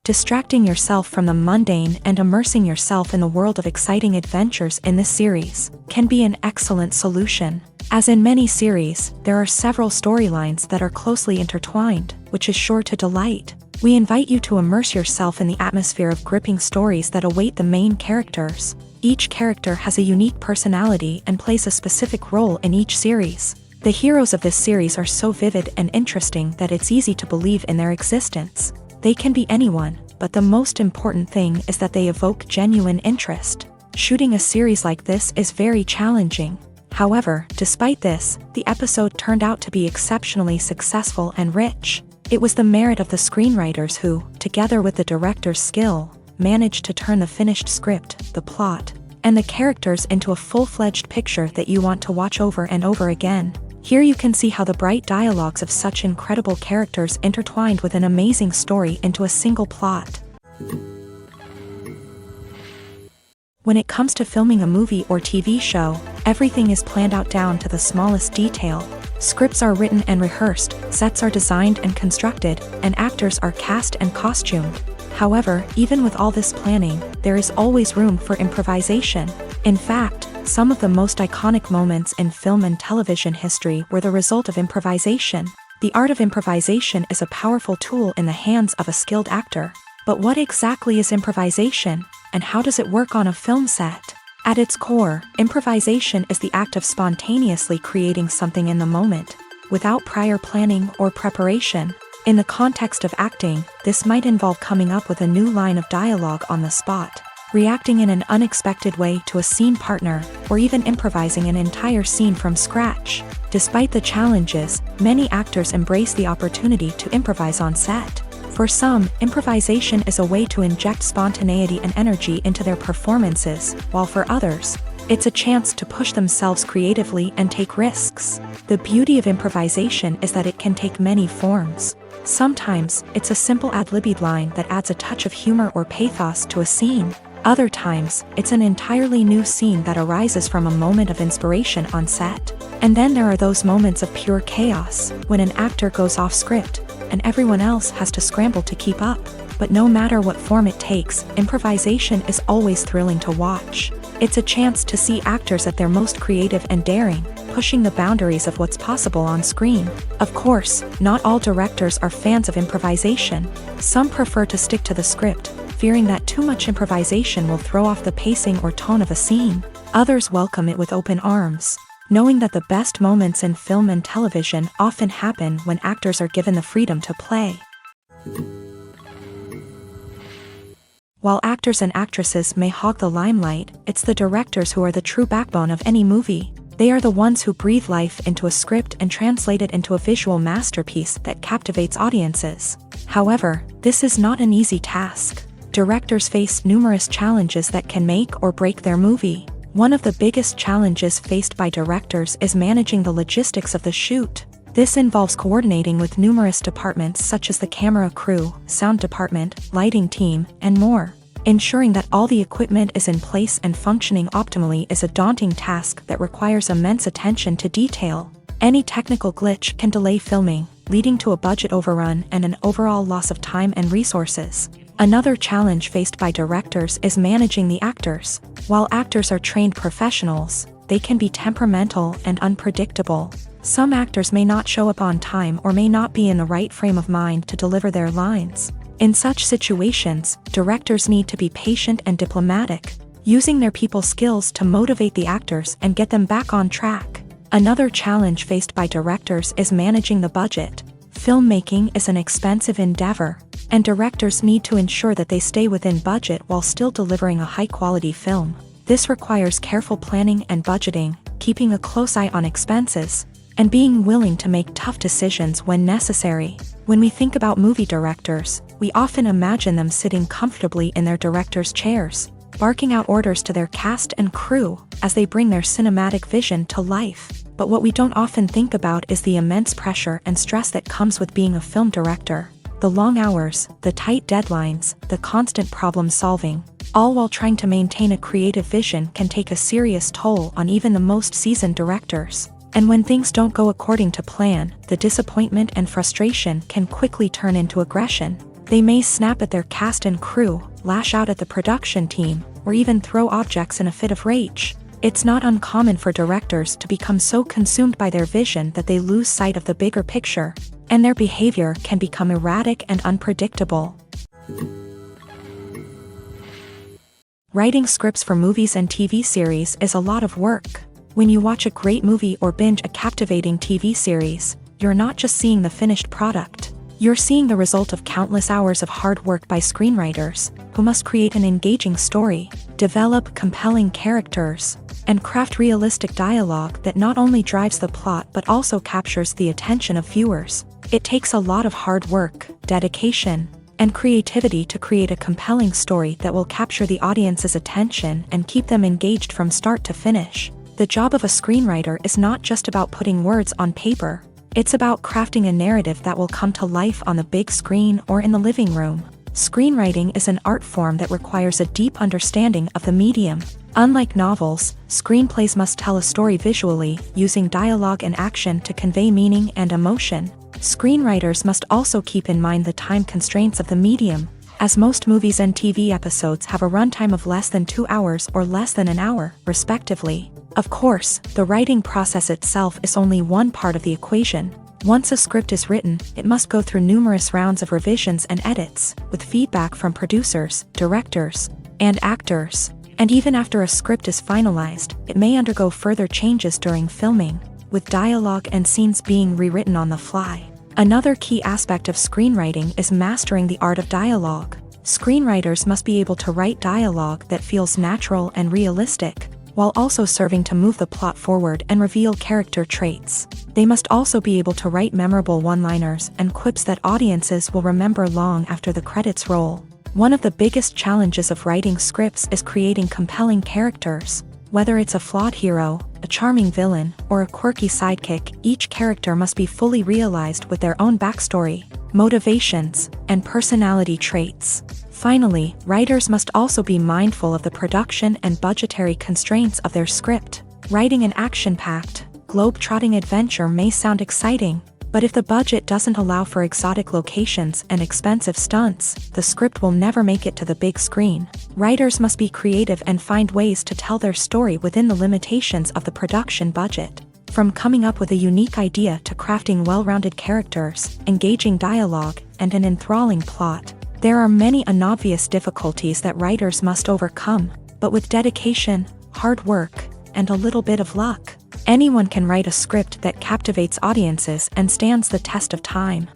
Distracting yourself from the mundane and immersing yourself in the world of exciting adventures in this series can be an excellent solution. As in many series, there are several storylines that are closely intertwined, which is sure to delight. We invite you to immerse yourself in the atmosphere of gripping stories that await the main characters. Each character has a unique personality and plays a specific role in each series. The heroes of this series are so vivid and interesting that it's easy to believe in their existence. They can be anyone, but the most important thing is that they evoke genuine interest. Shooting a series like this is very challenging. However, despite this, the episode turned out to be exceptionally successful and rich. It was the merit of the screenwriters who, together with the director's skill, managed to turn the finished script, the plot, and the characters into a full-fledged picture that you want to watch over and over again. Here you can see how the bright dialogues of such incredible characters intertwined with an amazing story into a single plot. When it comes to filming a movie or TV show, everything is planned out down to the smallest detail. Scripts are written and rehearsed, sets are designed and constructed, and actors are cast and costumed. However, even with all this planning, there is always room for improvisation. In fact, some of the most iconic moments in film and television history were the result of improvisation. The art of improvisation is a powerful tool in the hands of a skilled actor. But what exactly is improvisation, and how does it work on a film set? At its core, improvisation is the act of spontaneously creating something in the moment, without prior planning or preparation. In the context of acting, this might involve coming up with a new line of dialogue on the spot, reacting in an unexpected way to a scene partner, or even improvising an entire scene from scratch. Despite the challenges, many actors embrace the opportunity to improvise on set. For some, improvisation is a way to inject spontaneity and energy into their performances, while for others, it's a chance to push themselves creatively and take risks. The beauty of improvisation is that it can take many forms. Sometimes, it's a simple ad-libbed line that adds a touch of humor or pathos to a scene. Other times, it's an entirely new scene that arises from a moment of inspiration on set. And then there are those moments of pure chaos, when an actor goes off script, and everyone else has to scramble to keep up. But no matter what form it takes, improvisation is always thrilling to watch. It's a chance to see actors at their most creative and daring, pushing the boundaries of what's possible on screen. Of course, not all directors are fans of improvisation. Some prefer to stick to the script, fearing that too much improvisation will throw off the pacing or tone of a scene. Others welcome it with open arms, knowing that the best moments in film and television often happen when actors are given the freedom to play. While actors and actresses may hog the limelight, it's the directors who are the true backbone of any movie. They are the ones who breathe life into a script and translate it into a visual masterpiece that captivates audiences. However, this is not an easy task. Directors face numerous challenges that can make or break their movie. One of the biggest challenges faced by directors is managing the logistics of the shoot. This involves coordinating with numerous departments such as the camera crew, sound department, lighting team, and more. Ensuring that all the equipment is in place and functioning optimally is a daunting task that requires immense attention to detail. Any technical glitch can delay filming, leading to a budget overrun and an overall loss of time and resources. Another challenge faced by directors is managing the actors. While actors are trained professionals, they can be temperamental and unpredictable. Some actors may not show up on time or may not be in the right frame of mind to deliver their lines. In such situations, directors need to be patient and diplomatic, using their people skills to motivate the actors and get them back on track. Another challenge faced by directors is managing the budget. Filmmaking is an expensive endeavor, and directors need to ensure that they stay within budget while still delivering a high-quality film. This requires careful planning and budgeting, keeping a close eye on expenses, and being willing to make tough decisions when necessary. When we think about movie directors, we often imagine them sitting comfortably in their director's chairs, barking out orders to their cast and crew as they bring their cinematic vision to life. But what we don't often think about is the immense pressure and stress that comes with being a film director. The long hours, the tight deadlines, the constant problem-solving, all while trying to maintain a creative vision can take a serious toll on even the most seasoned directors. And when things don't go according to plan, the disappointment and frustration can quickly turn into aggression. They may snap at their cast and crew, lash out at the production team, or even throw objects in a fit of rage. It's not uncommon for directors to become so consumed by their vision that they lose sight of the bigger picture, and their behavior can become erratic and unpredictable. Writing scripts for movies and TV series is a lot of work. When you watch a great movie or binge a captivating TV series, you're not just seeing the finished product. You're seeing the result of countless hours of hard work by screenwriters, who must create an engaging story, develop compelling characters, and craft realistic dialogue that not only drives the plot but also captures the attention of viewers. It takes a lot of hard work, dedication, and creativity to create a compelling story that will capture the audience's attention and keep them engaged from start to finish. The job of a screenwriter is not just about putting words on paper. It's about crafting a narrative that will come to life on the big screen or in the living room. Screenwriting is an art form that requires a deep understanding of the medium. Unlike novels, screenplays must tell a story visually, using dialogue and action to convey meaning and emotion. Screenwriters must also keep in mind the time constraints of the medium, as most movies and TV episodes have a runtime of less than 2 hours or less than an hour, respectively. Of course, the writing process itself is only one part of the equation. Once a script is written, it must go through numerous rounds of revisions and edits, with feedback from producers, directors, and actors. And even after a script is finalized, it may undergo further changes during filming, with dialogue and scenes being rewritten on the fly. Another key aspect of screenwriting is mastering the art of dialogue. Screenwriters must be able to write dialogue that feels natural and realistic, while also serving to move the plot forward and reveal character traits. They must also be able to write memorable one-liners and quips that audiences will remember long after the credits roll. One of the biggest challenges of writing scripts is creating compelling characters. Whether it's a flawed hero, a charming villain, or a quirky sidekick, each character must be fully realized with their own backstory, motivations, and personality traits. Finally, writers must also be mindful of the production and budgetary constraints of their script. Writing an action-packed, globe-trotting adventure may sound exciting, but if the budget doesn't allow for exotic locations and expensive stunts, the script will never make it to the big screen. Writers must be creative and find ways to tell their story within the limitations of the production budget. From coming up with a unique idea to crafting well-rounded characters, engaging dialogue, and an enthralling plot, there are many unobvious difficulties that writers must overcome, but with dedication, hard work, and a little bit of luck, anyone can write a script that captivates audiences and stands the test of time.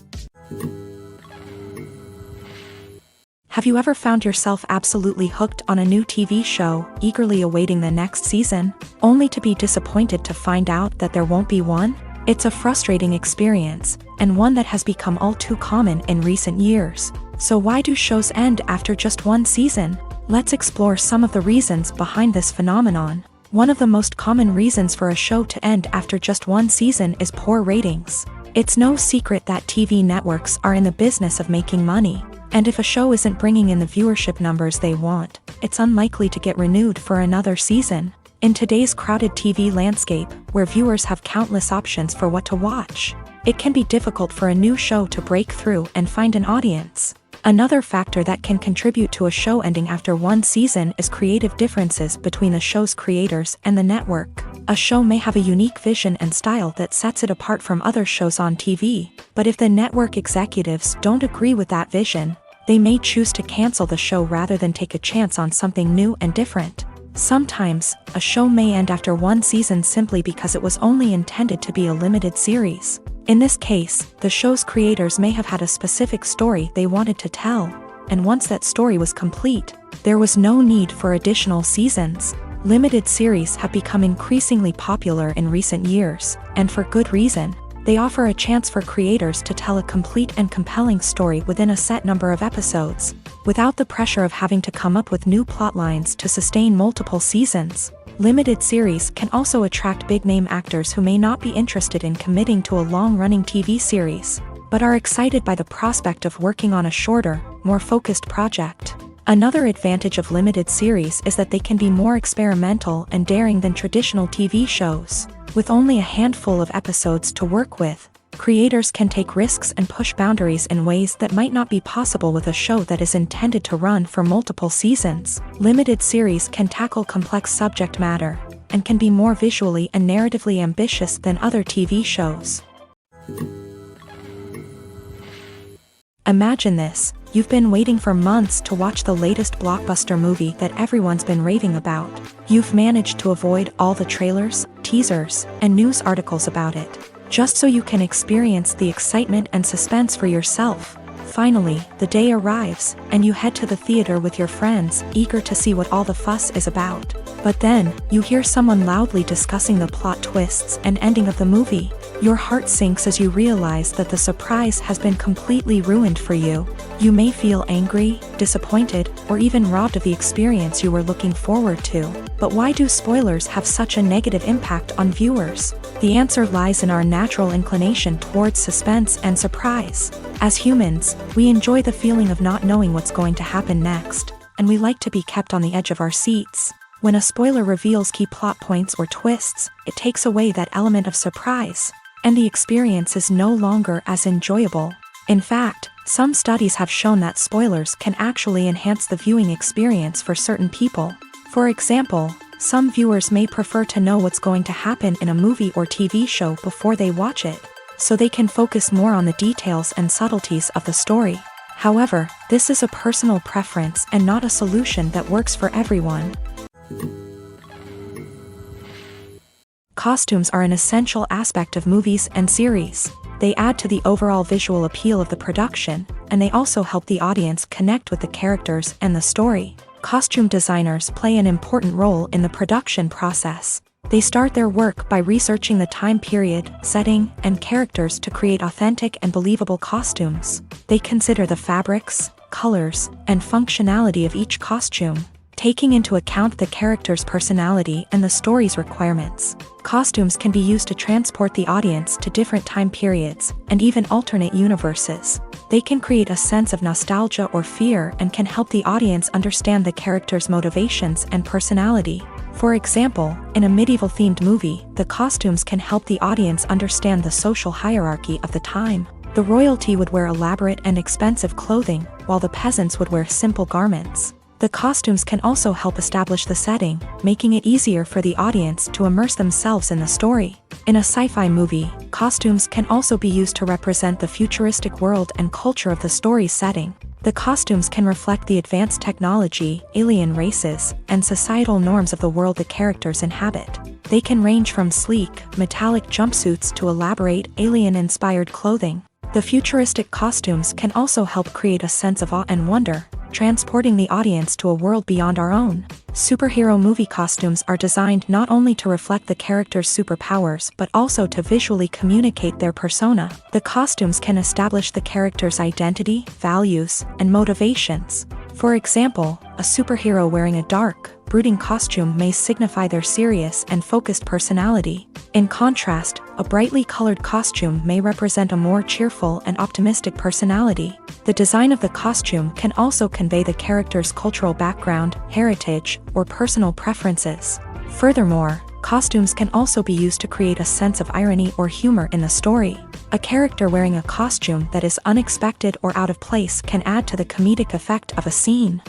Have you ever found yourself absolutely hooked on a new TV show, eagerly awaiting the next season, only to be disappointed to find out that there won't be one? It's a frustrating experience, and one that has become all too common in recent years. So why do shows end after just one season? Let's explore some of the reasons behind this phenomenon. One of the most common reasons for a show to end after just one season is poor ratings. It's no secret that TV networks are in the business of making money, and if a show isn't bringing in the viewership numbers they want, it's unlikely to get renewed for another season. In today's crowded TV landscape, where viewers have countless options for what to watch, it can be difficult for a new show to break through and find an audience. Another factor that can contribute to a show ending after one season is creative differences between the show's creators and the network. A show may have a unique vision and style that sets it apart from other shows on TV, but if the network executives don't agree with that vision, They may choose to cancel the show rather than take a chance on something new and different. Sometimes, a show may end after one season simply because it was only intended to be a limited series. In this case, the show's creators may have had a specific story they wanted to tell, and once that story was complete, there was no need for additional seasons. Limited series have become increasingly popular in recent years, and for good reason. They offer a chance for creators to tell a complete and compelling story within a set number of episodes, without the pressure of having to come up with new plotlines to sustain multiple seasons. Limited series can also attract big-name actors who may not be interested in committing to a long-running TV series, but are excited by the prospect of working on a shorter, more focused project. Another advantage of limited series is that they can be more experimental and daring than traditional TV shows. With only a handful of episodes to work with, creators can take risks and push boundaries in ways that might not be possible with a show that is intended to run for multiple seasons. Limited series can tackle complex subject matter, and can be more visually and narratively ambitious than other TV shows. Imagine this: you've been waiting for months to watch the latest blockbuster movie that everyone's been raving about. You've managed to avoid all the trailers, teasers, and news articles about it, just so you can experience the excitement and suspense for yourself. Finally, the day arrives, and you head to the theater with your friends, eager to see what all the fuss is about. But then, you hear someone loudly discussing the plot twists and ending of the movie. Your heart sinks as you realize that the surprise has been completely ruined for you. You may feel angry, disappointed, or even robbed of the experience you were looking forward to. But why do spoilers have such a negative impact on viewers? The answer lies in our natural inclination towards suspense and surprise. As humans, we enjoy the feeling of not knowing what's going to happen next, and we like to be kept on the edge of our seats. When a spoiler reveals key plot points or twists, it takes away that element of surprise, and the experience is no longer as enjoyable. In fact, some studies have shown that spoilers can actually enhance the viewing experience for certain people. For example, some viewers may prefer to know what's going to happen in a movie or TV show before they watch it, so they can focus more on the details and subtleties of the story. However, this is a personal preference and not a solution that works for everyone. Costumes are an essential aspect of movies and series. They add to the overall visual appeal of the production, and they also help the audience connect with the characters and the story. Costume designers play an important role in the production process. They start their work by researching the time period, setting, and characters to create authentic and believable costumes. They consider the fabrics, colors, and functionality of each costume, taking into account the character's personality and the story's requirements. Costumes can be used to transport the audience to different time periods, and even alternate universes. They can create a sense of nostalgia or fear and can help the audience understand the character's motivations and personality. For example, in a medieval-themed movie, the costumes can help the audience understand the social hierarchy of the time. The royalty would wear elaborate and expensive clothing, while the peasants would wear simple garments. The costumes can also help establish the setting, making it easier for the audience to immerse themselves in the story. In a sci-fi movie, costumes can also be used to represent the futuristic world and culture of the story's setting. The costumes can reflect the advanced technology, alien races, and societal norms of the world the characters inhabit. They can range from sleek, metallic jumpsuits to elaborate, alien-inspired clothing. The futuristic costumes can also help create a sense of awe and wonder, transporting the audience to a world beyond our own. Superhero movie costumes are designed not only to reflect the character's superpowers but also to visually communicate their persona. The costumes can establish the character's identity, values, and motivations. For example, a superhero wearing a dark, brooding costume may signify their serious and focused personality. In contrast, a brightly colored costume may represent a more cheerful and optimistic personality. The design of the costume can also convey the character's cultural background, heritage, or personal preferences. Furthermore, costumes can also be used to create a sense of irony or humor in the story. A character wearing a costume that is unexpected or out of place can add to the comedic effect of a scene.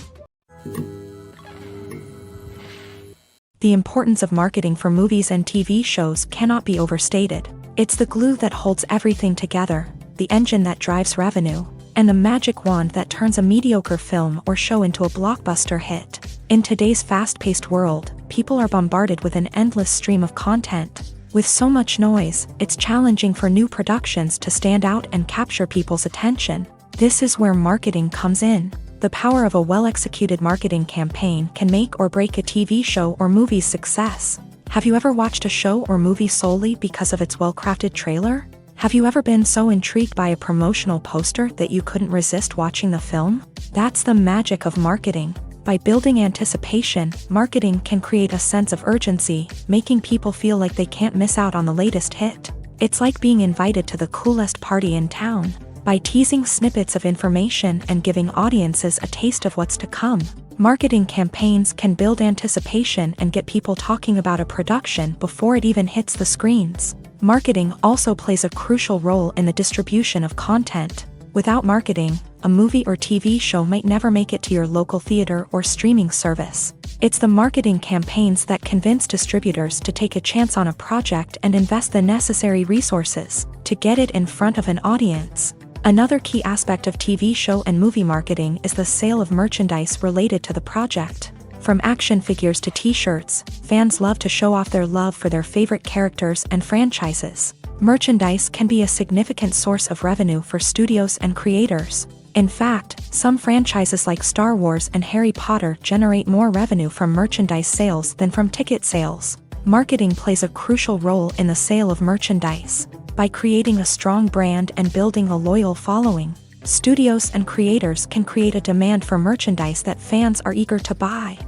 The importance of marketing for movies and TV shows cannot be overstated. It's the glue that holds everything together, the engine that drives revenue, and the magic wand that turns a mediocre film or show into a blockbuster hit. In today's fast-paced world, people are bombarded with an endless stream of content. With so much noise, it's challenging for new productions to stand out and capture people's attention. This is where marketing comes in. The power of a well-executed marketing campaign can make or break a TV show or movie's success. Have you ever watched a show or movie solely because of its well-crafted trailer? Have you ever been so intrigued by a promotional poster that you couldn't resist watching the film? That's the magic of marketing. By building anticipation, marketing can create a sense of urgency, making people feel like they can't miss out on the latest hit. It's like being invited to the coolest party in town. By teasing snippets of information and giving audiences a taste of what's to come, marketing campaigns can build anticipation and get people talking about a production before it even hits the screens. Marketing also plays a crucial role in the distribution of content. Without marketing, a movie or TV show might never make it to your local theater or streaming service. It's the marketing campaigns that convince distributors to take a chance on a project and invest the necessary resources to get it in front of an audience. Another key aspect of TV show and movie marketing is the sale of merchandise related to the project. From action figures to t-shirts, fans love to show off their love for their favorite characters and franchises. Merchandise can be a significant source of revenue for studios and creators. In fact, some franchises like Star Wars and Harry Potter generate more revenue from merchandise sales than from ticket sales. Marketing plays a crucial role in the sale of merchandise. By creating a strong brand and building a loyal following, studios and creators can create a demand for merchandise that fans are eager to buy.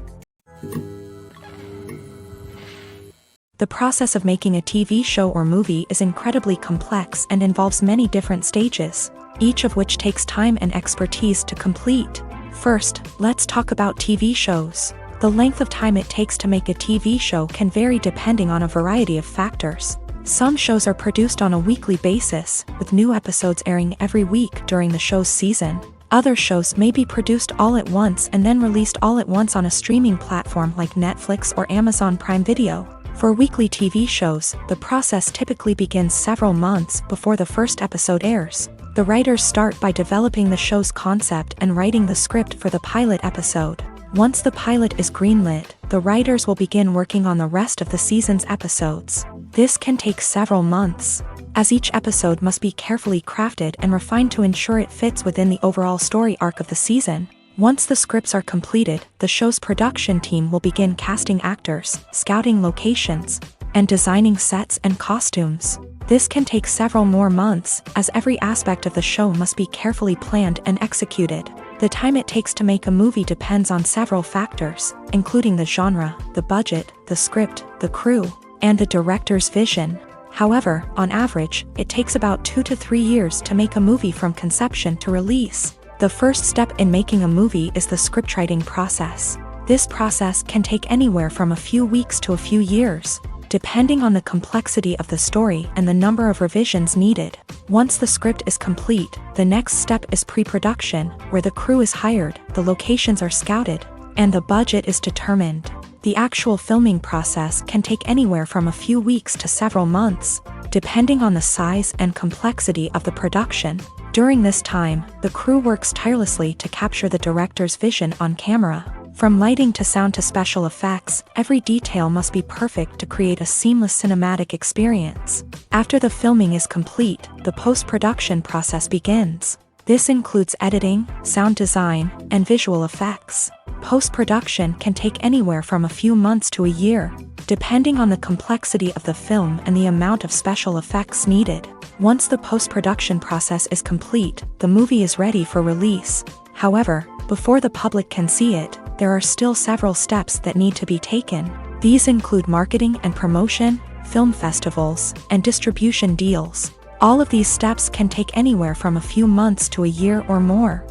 The process of making a TV show or movie is incredibly complex and involves many different stages, each of which takes time and expertise to complete. First, let's talk about TV shows. The length of time it takes to make a TV show can vary depending on a variety of factors. Some shows are produced on a weekly basis, with new episodes airing every week during the show's season. Other shows may be produced all at once and then released all at once on a streaming platform like Netflix or Amazon Prime Video. For weekly TV shows, the process typically begins several months before the first episode airs. The writers start by developing the show's concept and writing the script for the pilot episode. Once the pilot is greenlit, the writers will begin working on the rest of the season's episodes. This can take several months, as each episode must be carefully crafted and refined to ensure it fits within the overall story arc of the season. Once the scripts are completed, the show's production team will begin casting actors, scouting locations, and designing sets and costumes. This can take several more months, as every aspect of the show must be carefully planned and executed. The time it takes to make a movie depends on several factors, including the genre, the budget, the script, the crew, and the director's vision. However, on average, it takes about 2 to 3 years to make a movie from conception to release. The first step in making a movie is the scriptwriting process. This process can take anywhere from a few weeks to a few years, depending on the complexity of the story and the number of revisions needed. Once the script is complete, the next step is pre-production, where the crew is hired, the locations are scouted, and the budget is determined. The actual filming process can take anywhere from a few weeks to several months, depending on the size and complexity of the production. During this time, the crew works tirelessly to capture the director's vision on camera. From lighting to sound to special effects, every detail must be perfect to create a seamless cinematic experience. After the filming is complete, the post-production process begins. This includes editing, sound design, and visual effects. Post-production can take anywhere from a few months to a year, depending on the complexity of the film and the amount of special effects needed. Once the post-production process is complete, the movie is ready for release. However, before the public can see it, there are still several steps that need to be taken. These include marketing and promotion, film festivals, and distribution deals. All of these steps can take anywhere from a few months to a year or more.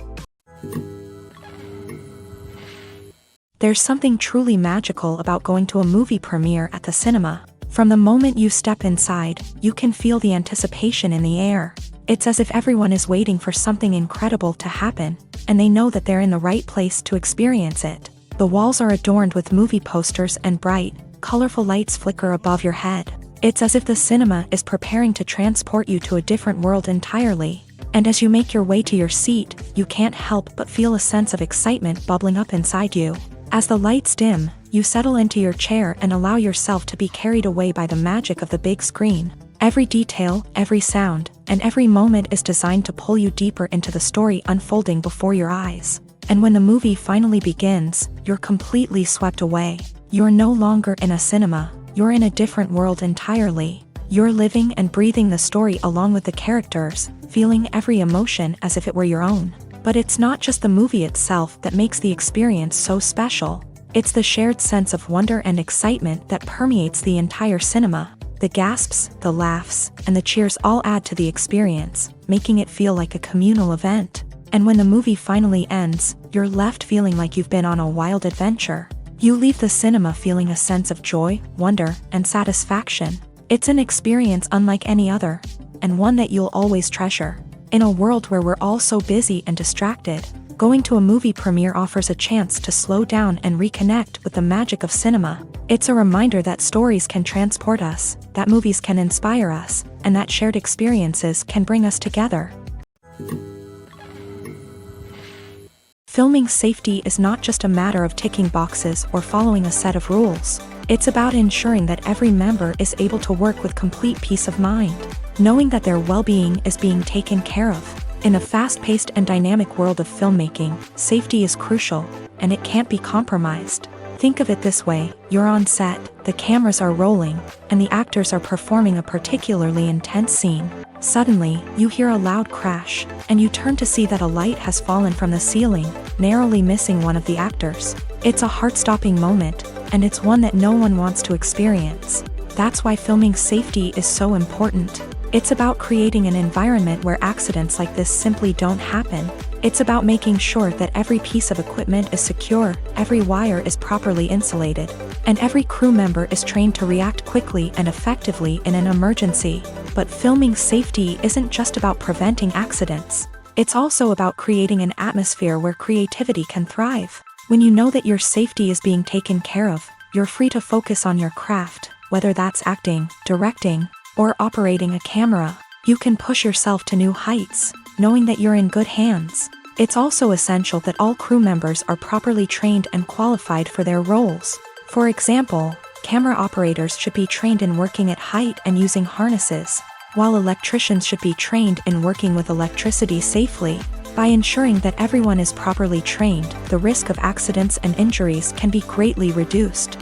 There's something truly magical about going to a movie premiere at the cinema. From the moment you step inside, you can feel the anticipation in the air. It's as if everyone is waiting for something incredible to happen, and they know that they're in the right place to experience it. The walls are adorned with movie posters and bright, colorful lights flicker above your head. It's as if the cinema is preparing to transport you to a different world entirely. And as you make your way to your seat, you can't help but feel a sense of excitement bubbling up inside you. As the lights dim, you settle into your chair and allow yourself to be carried away by the magic of the big screen. Every detail, every sound, and every moment is designed to pull you deeper into the story unfolding before your eyes. And when the movie finally begins, you're completely swept away. You're no longer in a cinema, you're in a different world entirely. You're living and breathing the story along with the characters, feeling every emotion as if it were your own. But it's not just the movie itself that makes the experience so special. It's the shared sense of wonder and excitement that permeates the entire cinema. The gasps, the laughs, and the cheers all add to the experience, making it feel like a communal event. And when the movie finally ends, you're left feeling like you've been on a wild adventure. You leave the cinema feeling a sense of joy, wonder, and satisfaction. It's an experience unlike any other, and one that you'll always treasure. In a world where we're all so busy and distracted, going to a movie premiere offers a chance to slow down and reconnect with the magic of cinema. It's a reminder that stories can transport us, that movies can inspire us, and that shared experiences can bring us together. Filming safety is not just a matter of ticking boxes or following a set of rules. It's about ensuring that every member is able to work with complete peace of mind, knowing that their well-being is being taken care of. In a fast-paced and dynamic world of filmmaking, safety is crucial, and it can't be compromised. Think of it this way: you're on set, the cameras are rolling, and the actors are performing a particularly intense scene. Suddenly, you hear a loud crash, and you turn to see that a light has fallen from the ceiling, narrowly missing one of the actors. It's a heart-stopping moment, and it's one that no one wants to experience. That's why filming safety is so important. It's about creating an environment where accidents like this simply don't happen. It's about making sure that every piece of equipment is secure, every wire is properly insulated, and every crew member is trained to react quickly and effectively in an emergency. But filming safety isn't just about preventing accidents. It's also about creating an atmosphere where creativity can thrive. When you know that your safety is being taken care of, you're free to focus on your craft, whether that's acting, directing, or operating a camera. You can push yourself to new heights, knowing that you're in good hands. It's also essential that all crew members are properly trained and qualified for their roles. For example, camera operators should be trained in working at height and using harnesses, while electricians should be trained in working with electricity safely. By ensuring that everyone is properly trained, the risk of accidents and injuries can be greatly reduced.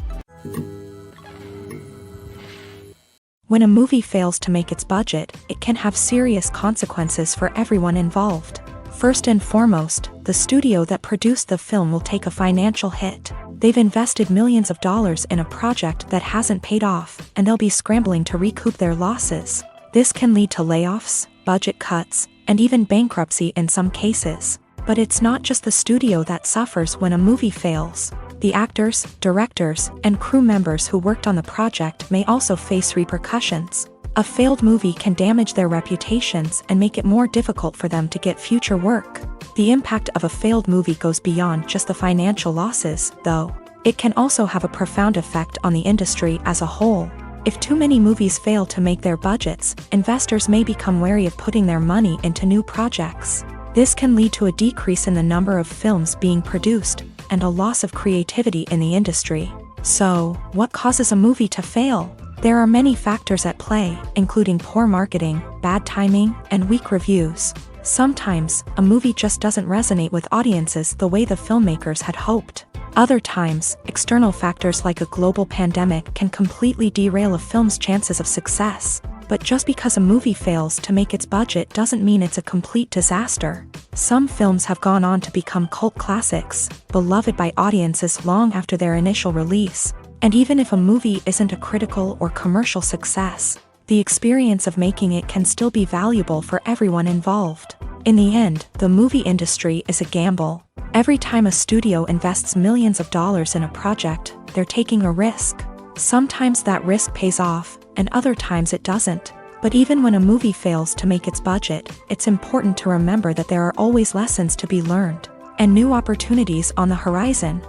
When a movie fails to make its budget, it can have serious consequences for everyone involved. First and foremost, the studio that produced the film will take a financial hit. They've invested millions of dollars in a project that hasn't paid off, and they'll be scrambling to recoup their losses. This can lead to layoffs, budget cuts, and even bankruptcy in some cases. But it's not just the studio that suffers when a movie fails. The actors, directors, and crew members who worked on the project may also face repercussions. A failed movie can damage their reputations and make it more difficult for them to get future work. The impact of a failed movie goes beyond just the financial losses, though. It can also have a profound effect on the industry as a whole. If too many movies fail to make their budgets, investors may become wary of putting their money into new projects. This can lead to a decrease in the number of films being produced, and a loss of creativity in the industry. So, what causes a movie to fail? There are many factors at play, including poor marketing, bad timing, and weak reviews. Sometimes, a movie just doesn't resonate with audiences the way the filmmakers had hoped. Other times, external factors like a global pandemic can completely derail a film's chances of success. But just because a movie fails to make its budget doesn't mean it's a complete disaster. Some films have gone on to become cult classics, beloved by audiences long after their initial release. And even if a movie isn't a critical or commercial success, the experience of making it can still be valuable for everyone involved. In the end, the movie industry is a gamble. Every time a studio invests millions of dollars in a project, they're taking a risk. Sometimes that risk pays off, and other times it doesn't. But even when a movie fails to make its budget, it's important to remember that there are always lessons to be learned, and new opportunities on the horizon.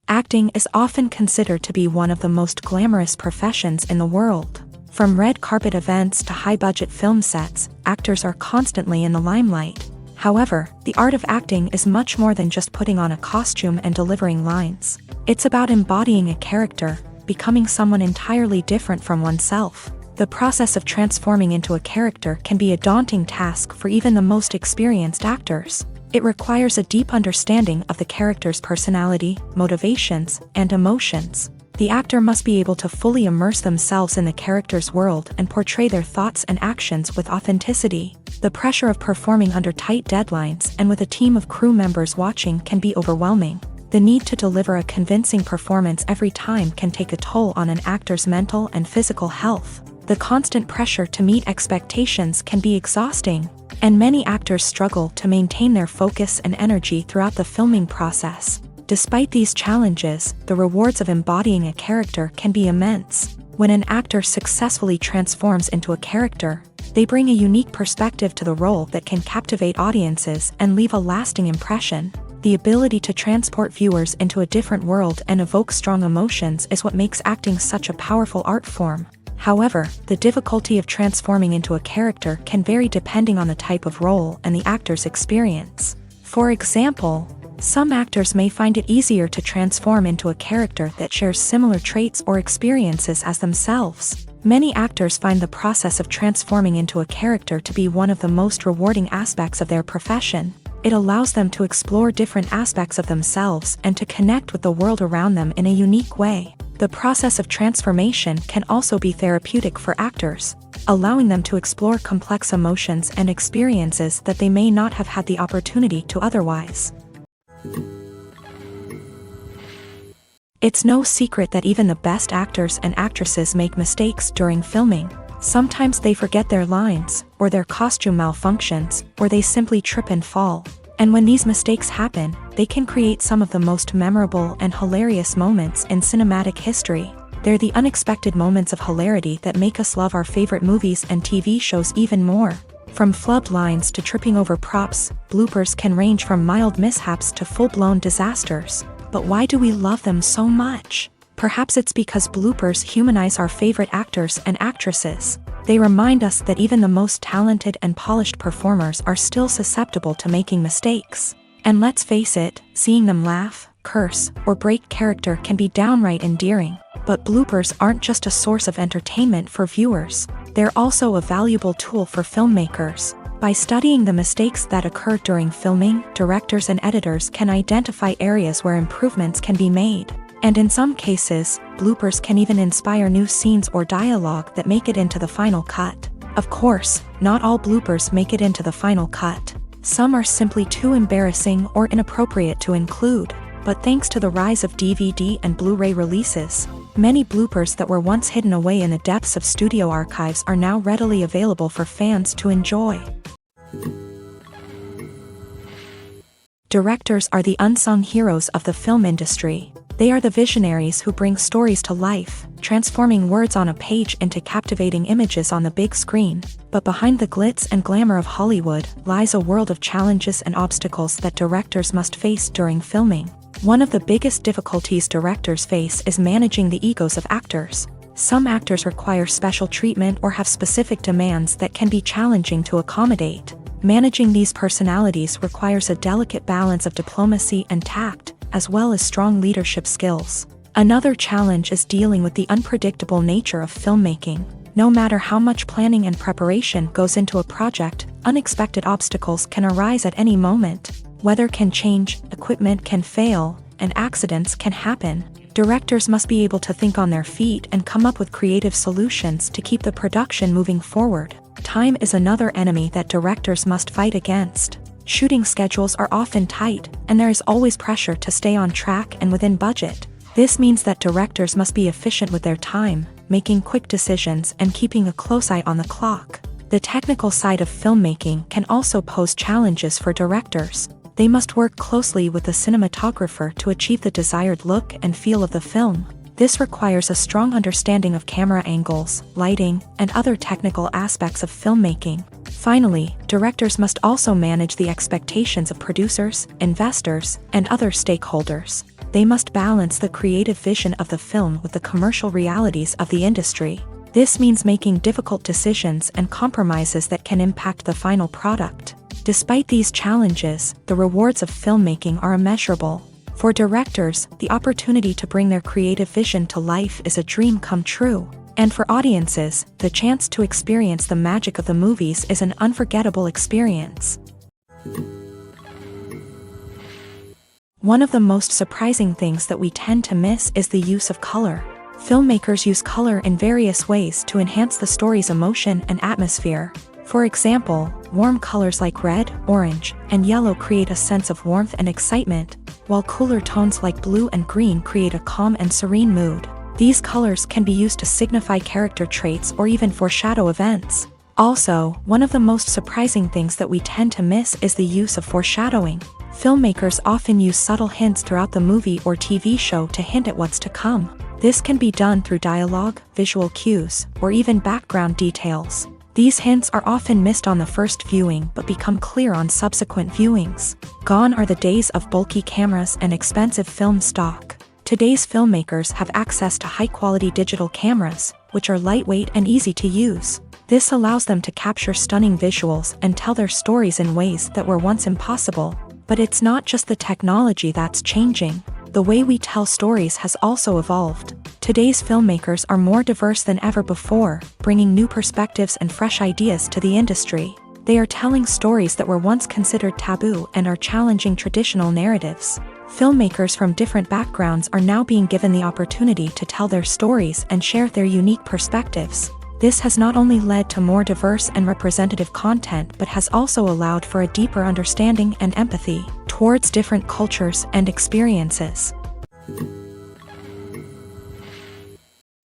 Acting is often considered to be one of the most glamorous professions in the world. From red carpet events to high-budget film sets, actors are constantly in the limelight. However, the art of acting is much more than just putting on a costume and delivering lines. It's about embodying a character, becoming someone entirely different from oneself. The process of transforming into a character can be a daunting task for even the most experienced actors. It requires a deep understanding of the character's personality, motivations, and emotions. The actor must be able to fully immerse themselves in the character's world and portray their thoughts and actions with authenticity. The pressure of performing under tight deadlines and with a team of crew members watching can be overwhelming. The need to deliver a convincing performance every time can take a toll on an actor's mental and physical health. The constant pressure to meet expectations can be exhausting, and many actors struggle to maintain their focus and energy throughout the filming process. Despite these challenges, the rewards of embodying a character can be immense. When an actor successfully transforms into a character, they bring a unique perspective to the role that can captivate audiences and leave a lasting impression. The ability to transport viewers into a different world and evoke strong emotions is what makes acting such a powerful art form. However, the difficulty of transforming into a character can vary depending on the type of role and the actor's experience. For example, some actors may find it easier to transform into a character that shares similar traits or experiences as themselves. Many actors find the process of transforming into a character to be one of the most rewarding aspects of their profession. It allows them to explore different aspects of themselves and to connect with the world around them in a unique way. The process of transformation can also be therapeutic for actors, allowing them to explore complex emotions and experiences that they may not have had the opportunity to otherwise. It's no secret that even the best actors and actresses make mistakes during filming. Sometimes they forget their lines, or their costume malfunctions, or they simply trip and fall. And when these mistakes happen, they can create some of the most memorable and hilarious moments in cinematic history. They're the unexpected moments of hilarity that make us love our favorite movies and TV shows even more. From flubbed lines to tripping over props, bloopers can range from mild mishaps to full-blown disasters. But why do we love them so much? Perhaps it's because bloopers humanize our favorite actors and actresses. They remind us that even the most talented and polished performers are still susceptible to making mistakes. And let's face it, seeing them laugh, curse, or break character can be downright endearing. But bloopers aren't just a source of entertainment for viewers. They're also a valuable tool for filmmakers. By studying the mistakes that occur during filming, directors and editors can identify areas where improvements can be made. And in some cases, bloopers can even inspire new scenes or dialogue that make it into the final cut. Of course, not all bloopers make it into the final cut. Some are simply too embarrassing or inappropriate to include. But thanks to the rise of DVD and Blu-ray releases, many bloopers that were once hidden away in the depths of studio archives are now readily available for fans to enjoy. Directors are the unsung heroes of the film industry. They are the visionaries who bring stories to life, transforming words on a page into captivating images on the big screen. But behind the glitz and glamour of Hollywood lies a world of challenges and obstacles that directors must face during filming. One of the biggest difficulties directors face is managing the egos of actors. Some actors require special treatment or have specific demands that can be challenging to accommodate. Managing these personalities requires a delicate balance of diplomacy and tact, as well as strong leadership skills. Another challenge is dealing with the unpredictable nature of filmmaking. No matter how much planning and preparation goes into a project, unexpected obstacles can arise at any moment. Weather can change, equipment can fail, and accidents can happen. Directors must be able to think on their feet and come up with creative solutions to keep the production moving forward. Time is another enemy that directors must fight against. Shooting schedules are often tight, and there is always pressure to stay on track and within budget. This means that directors must be efficient with their time, making quick decisions and keeping a close eye on the clock. The technical side of filmmaking can also pose challenges for directors. They must work closely with the cinematographer to achieve the desired look and feel of the film. This requires a strong understanding of camera angles, lighting, and other technical aspects of filmmaking. Finally, directors must also manage the expectations of producers, investors, and other stakeholders. They must balance the creative vision of the film with the commercial realities of the industry. This means making difficult decisions and compromises that can impact the final product. Despite these challenges, the rewards of filmmaking are immeasurable. For directors, the opportunity to bring their creative vision to life is a dream come true. And for audiences, the chance to experience the magic of the movies is an unforgettable experience. One of the most surprising things that we tend to miss is the use of color. Filmmakers use color in various ways to enhance the story's emotion and atmosphere. For example, warm colors like red, orange, and yellow create a sense of warmth and excitement, while cooler tones like blue and green create a calm and serene mood. These colors can be used to signify character traits or even foreshadow events. Also, one of the most surprising things that we tend to miss is the use of foreshadowing. Filmmakers often use subtle hints throughout the movie or TV show to hint at what's to come. This can be done through dialogue, visual cues, or even background details. These hints are often missed on the first viewing but become clear on subsequent viewings. Gone are the days of bulky cameras and expensive film stock. Today's filmmakers have access to high-quality digital cameras, which are lightweight and easy to use. This allows them to capture stunning visuals and tell their stories in ways that were once impossible. But it's not just the technology that's changing. The way we tell stories has also evolved. Today's filmmakers are more diverse than ever before, bringing new perspectives and fresh ideas to the industry. They are telling stories that were once considered taboo and are challenging traditional narratives. Filmmakers from different backgrounds are now being given the opportunity to tell their stories and share their unique perspectives. This has not only led to more diverse and representative content but has also allowed for a deeper understanding and empathy towards different cultures and experiences.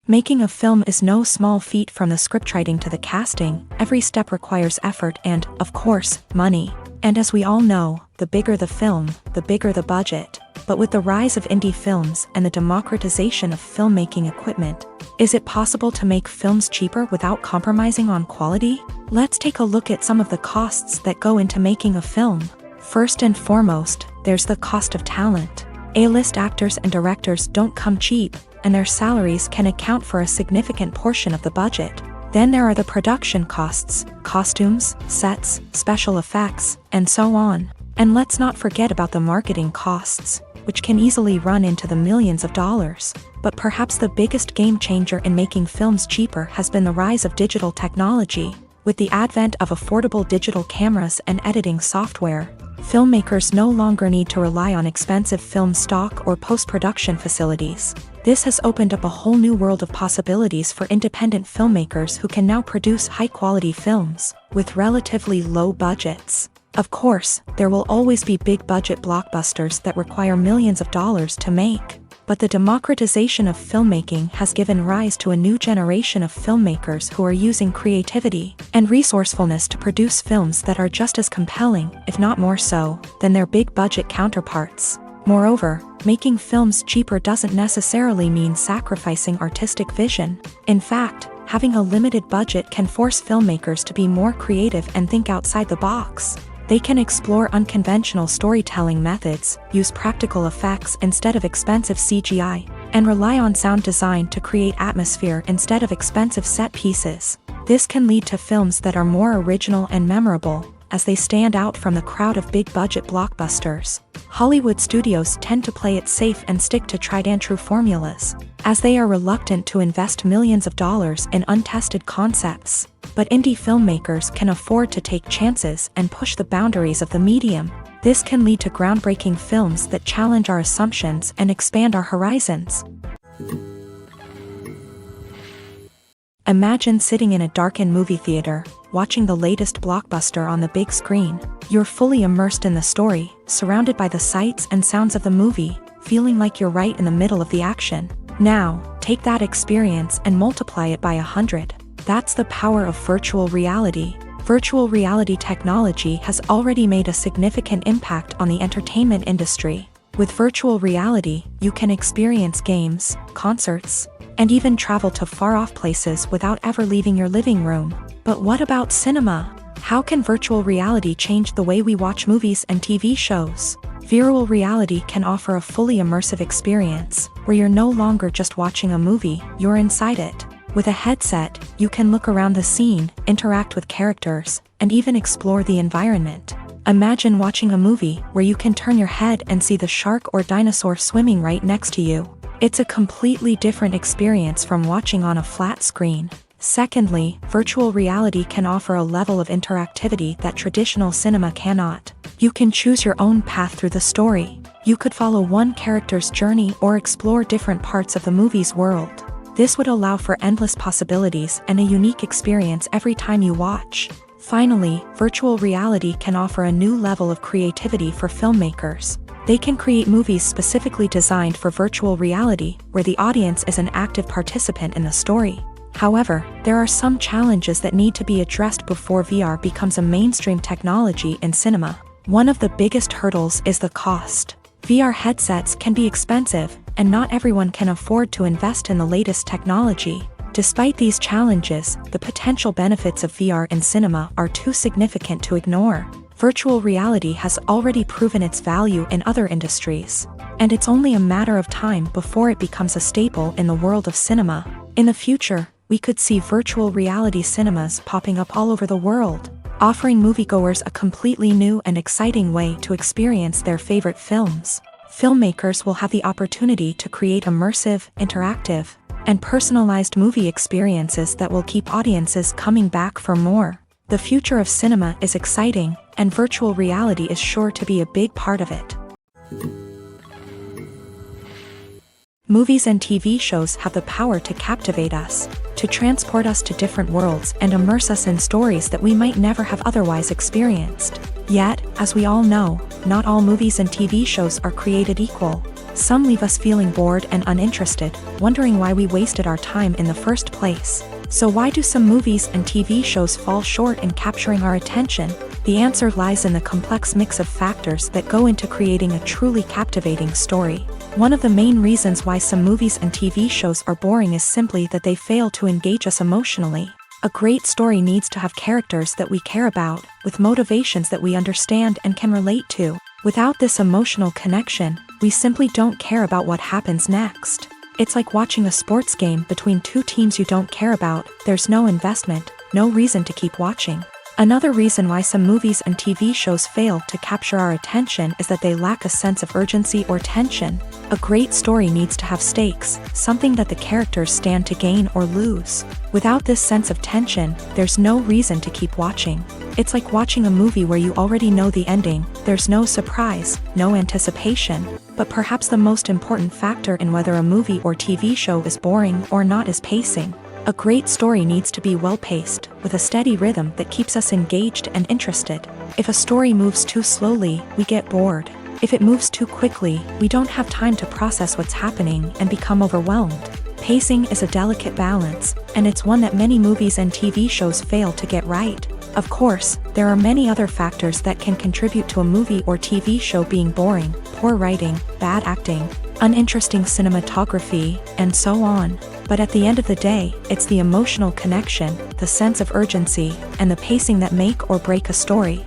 Making a film is no small feat. From the scriptwriting to the casting, every step requires effort and, of course, money. And as we all know, the bigger the film, the bigger the budget. But with the rise of indie films and the democratization of filmmaking equipment, is it possible to make films cheaper without compromising on quality? Let's take a look at some of the costs that go into making a film. First and foremost, there's the cost of talent. A-list actors and directors don't come cheap, and their salaries can account for a significant portion of the budget. Then there are the production costs, costumes, sets, special effects, and so on. And let's not forget about the marketing costs, which can easily run into the millions of dollars. But perhaps the biggest game changer in making films cheaper has been the rise of digital technology. With the advent of affordable digital cameras and editing software, filmmakers no longer need to rely on expensive film stock or post-production facilities. This has opened up a whole new world of possibilities for independent filmmakers who can now produce high-quality films with relatively low budgets. Of course, there will always be big-budget blockbusters that require millions of dollars to make. But the democratization of filmmaking has given rise to a new generation of filmmakers who are using creativity and resourcefulness to produce films that are just as compelling, if not more so, than their big-budget counterparts. Moreover, making films cheaper doesn't necessarily mean sacrificing artistic vision. In fact, having a limited budget can force filmmakers to be more creative and think outside the box. They can explore unconventional storytelling methods, use practical effects instead of expensive CGI, and rely on sound design to create atmosphere instead of expensive set pieces. This can lead to films that are more original and memorable, as they stand out from the crowd of big-budget blockbusters. Hollywood studios tend to play it safe and stick to tried-and-true formulas, as they are reluctant to invest millions of dollars in untested concepts. But indie filmmakers can afford to take chances and push the boundaries of the medium. This can lead to groundbreaking films that challenge our assumptions and expand our horizons. Imagine sitting in a darkened movie theater, watching the latest blockbuster on the big screen. You're fully immersed in the story, surrounded by the sights and sounds of the movie, feeling like you're right in the middle of the action. Now, take that experience and multiply it by 100. That's the power of virtual reality. Virtual reality technology has already made a significant impact on the entertainment industry. With virtual reality, you can experience games, concerts, and even travel to far-off places without ever leaving your living room. But what about cinema? How can virtual reality change the way we watch movies and TV shows? Virtual reality can offer a fully immersive experience, where you're no longer just watching a movie, you're inside it. With a headset, you can look around the scene, interact with characters, and even explore the environment. Imagine watching a movie where you can turn your head and see the shark or dinosaur swimming right next to you. It's a completely different experience from watching on a flat screen. Secondly, virtual reality can offer a level of interactivity that traditional cinema cannot. You can choose your own path through the story. You could follow one character's journey or explore different parts of the movie's world. This would allow for endless possibilities and a unique experience every time you watch. Finally, virtual reality can offer a new level of creativity for filmmakers. They can create movies specifically designed for virtual reality, where the audience is an active participant in the story. However, there are some challenges that need to be addressed before VR becomes a mainstream technology in cinema. One of the biggest hurdles is the cost. VR headsets can be expensive, and not everyone can afford to invest in the latest technology. Despite these challenges, the potential benefits of VR in cinema are too significant to ignore. Virtual reality has already proven its value in other industries, and it's only a matter of time before it becomes a staple in the world of cinema. In the future, we could see virtual reality cinemas popping up all over the world, offering moviegoers a completely new and exciting way to experience their favorite films. Filmmakers will have the opportunity to create immersive, interactive, and personalized movie experiences that will keep audiences coming back for more. The future of cinema is exciting, and virtual reality is sure to be a big part of it. Movies and TV shows have the power to captivate us, to transport us to different worlds and immerse us in stories that we might never have otherwise experienced. Yet, as we all know, not all movies and TV shows are created equal. Some leave us feeling bored and uninterested, wondering why we wasted our time in the first place. So why do some movies and TV shows fall short in capturing our attention? The answer lies in the complex mix of factors that go into creating a truly captivating story. One of the main reasons why some movies and TV shows are boring is simply that they fail to engage us emotionally. A great story needs to have characters that we care about, with motivations that we understand and can relate to. Without this emotional connection, we simply don't care about what happens next. It's like watching a sports game between two teams you don't care about. There's no investment, no reason to keep watching. Another reason why some movies and TV shows fail to capture our attention is that they lack a sense of urgency or tension. A great story needs to have stakes, something that the characters stand to gain or lose. Without this sense of tension, there's no reason to keep watching. It's like watching a movie where you already know the ending. There's no surprise, no anticipation. But perhaps the most important factor in whether a movie or TV show is boring or not is pacing. A great story needs to be well-paced, with a steady rhythm that keeps us engaged and interested. If a story moves too slowly, we get bored. If it moves too quickly, we don't have time to process what's happening and become overwhelmed. Pacing is a delicate balance, and it's one that many movies and TV shows fail to get right. Of course, there are many other factors that can contribute to a movie or TV show being boring: poor writing, bad acting, uninteresting cinematography, and so on. But at the end of the day, it's the emotional connection, the sense of urgency, and the pacing that make or break a story.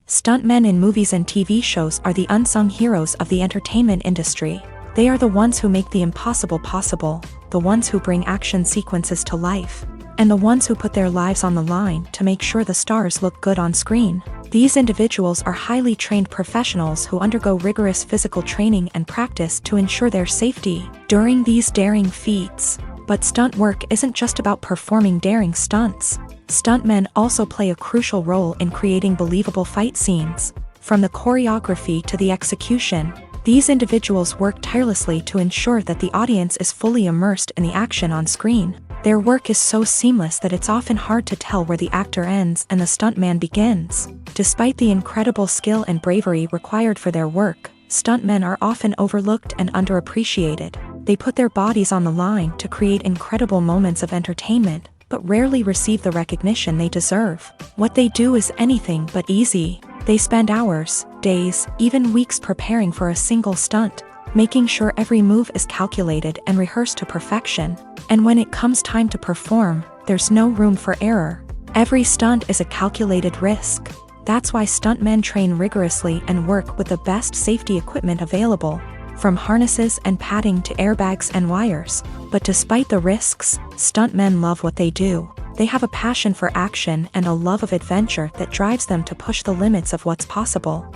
Stuntmen in movies and TV shows are the unsung heroes of the entertainment industry. They are the ones who make the impossible possible, the ones who bring action sequences to life, and the ones who put their lives on the line to make sure the stars look good on screen. These individuals are highly trained professionals who undergo rigorous physical training and practice to ensure their safety during these daring feats. But stunt work isn't just about performing daring stunts. Stuntmen also play a crucial role in creating believable fight scenes. From the choreography to the execution, these individuals work tirelessly to ensure that the audience is fully immersed in the action on screen. Their work is so seamless that it's often hard to tell where the actor ends and the stuntman begins. Despite the incredible skill and bravery required for their work, stuntmen are often overlooked and underappreciated. They put their bodies on the line to create incredible moments of entertainment, but rarely receive the recognition they deserve. What they do is anything but easy. They spend hours, days, even weeks preparing for a single stunt, making sure every move is calculated and rehearsed to perfection. And when it comes time to perform, there's no room for error. Every stunt is a calculated risk. That's why stuntmen train rigorously and work with the best safety equipment available. from harnesses and padding to airbags and wires. But despite the risks, stuntmen love what they do. They have a passion for action and a love of adventure that drives them to push the limits of what's possible.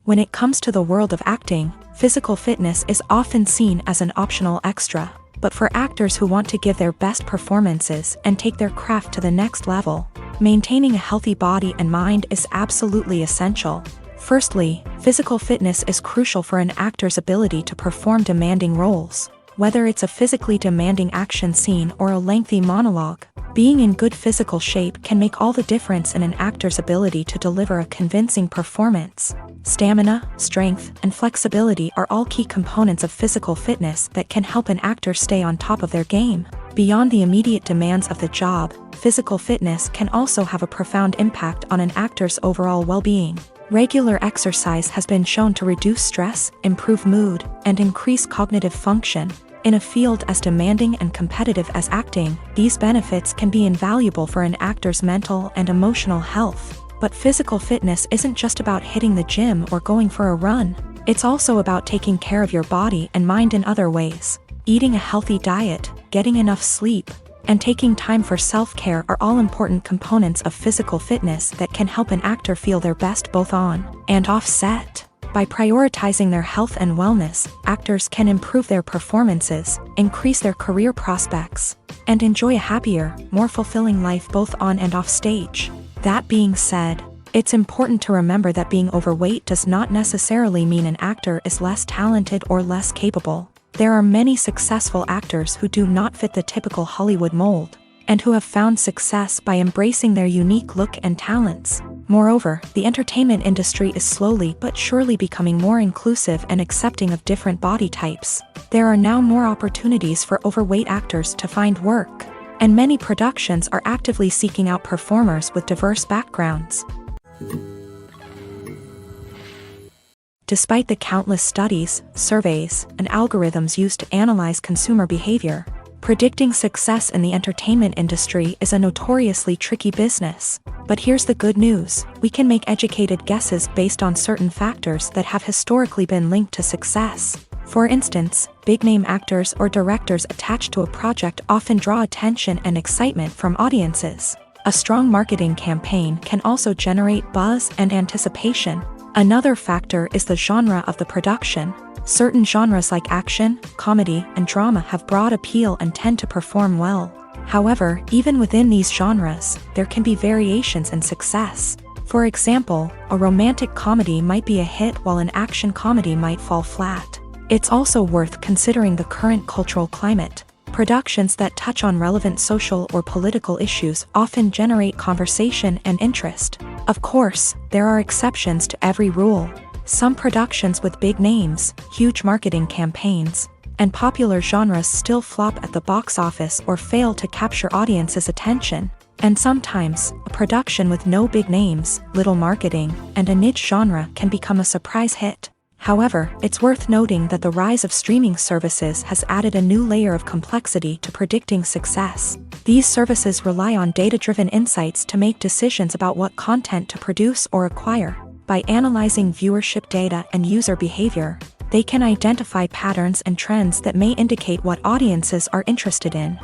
When it comes to the world of acting, physical fitness is often seen as an optional extra. But for actors who want to give their best performances and take their craft to the next level, maintaining a healthy body and mind is absolutely essential. Firstly, physical fitness is crucial for an actor's ability to perform demanding roles. Whether it's a physically demanding action scene or a lengthy monologue, being in good physical shape can make all the difference in an actor's ability to deliver a convincing performance. Stamina, strength, and flexibility are all key components of physical fitness that can help an actor stay on top of their game. Beyond the immediate demands of the job, physical fitness can also have a profound impact on an actor's overall well-being. Regular exercise has been shown to reduce stress, improve mood, and increase cognitive function. In a field as demanding and competitive as acting, these benefits can be invaluable for an actor's mental and emotional health. But physical fitness isn't just about hitting the gym or going for a run. It's also about taking care of your body and mind in other ways. Eating a healthy diet, getting enough sleep, and taking time for self-care are all important components of physical fitness that can help an actor feel their best both on and off set. By prioritizing their health and wellness, actors can improve their performances, increase their career prospects, and enjoy a happier, more fulfilling life both on and off stage. That being said, it's important to remember that being overweight does not necessarily mean an actor is less talented or less capable. There are many successful actors who do not fit the typical Hollywood mold, and who have found success by embracing their unique look and talents. Moreover, the entertainment industry is slowly but surely becoming more inclusive and accepting of different body types. There are now more opportunities for overweight actors to find work, and many productions are actively seeking out performers with diverse backgrounds. Despite the countless studies, surveys, and algorithms used to analyze consumer behavior, predicting success in the entertainment industry is a notoriously tricky business. But here's the good news: we can make educated guesses based on certain factors that have historically been linked to success. For instance, big-name actors or directors attached to a project often draw attention and excitement from audiences. A strong marketing campaign can also generate buzz and anticipation. Another factor is the genre of the production. Certain genres like action, comedy, and drama have broad appeal and tend to perform well. However, even within these genres, there can be variations in success. For example, a romantic comedy might be a hit while an action comedy might fall flat. It's also worth considering the current cultural climate. Productions that touch on relevant social or political issues often generate conversation and interest. Of course, there are exceptions to every rule. Some productions with big names, huge marketing campaigns, and popular genres still flop at the box office or fail to capture audiences' attention. And sometimes, a production with no big names, little marketing, and a niche genre can become a surprise hit. However, it's worth noting that the rise of streaming services has added a new layer of complexity to predicting success. These services rely on data-driven insights to make decisions about what content to produce or acquire. By analyzing viewership data and user behavior, they can identify patterns and trends that may indicate what audiences are interested in.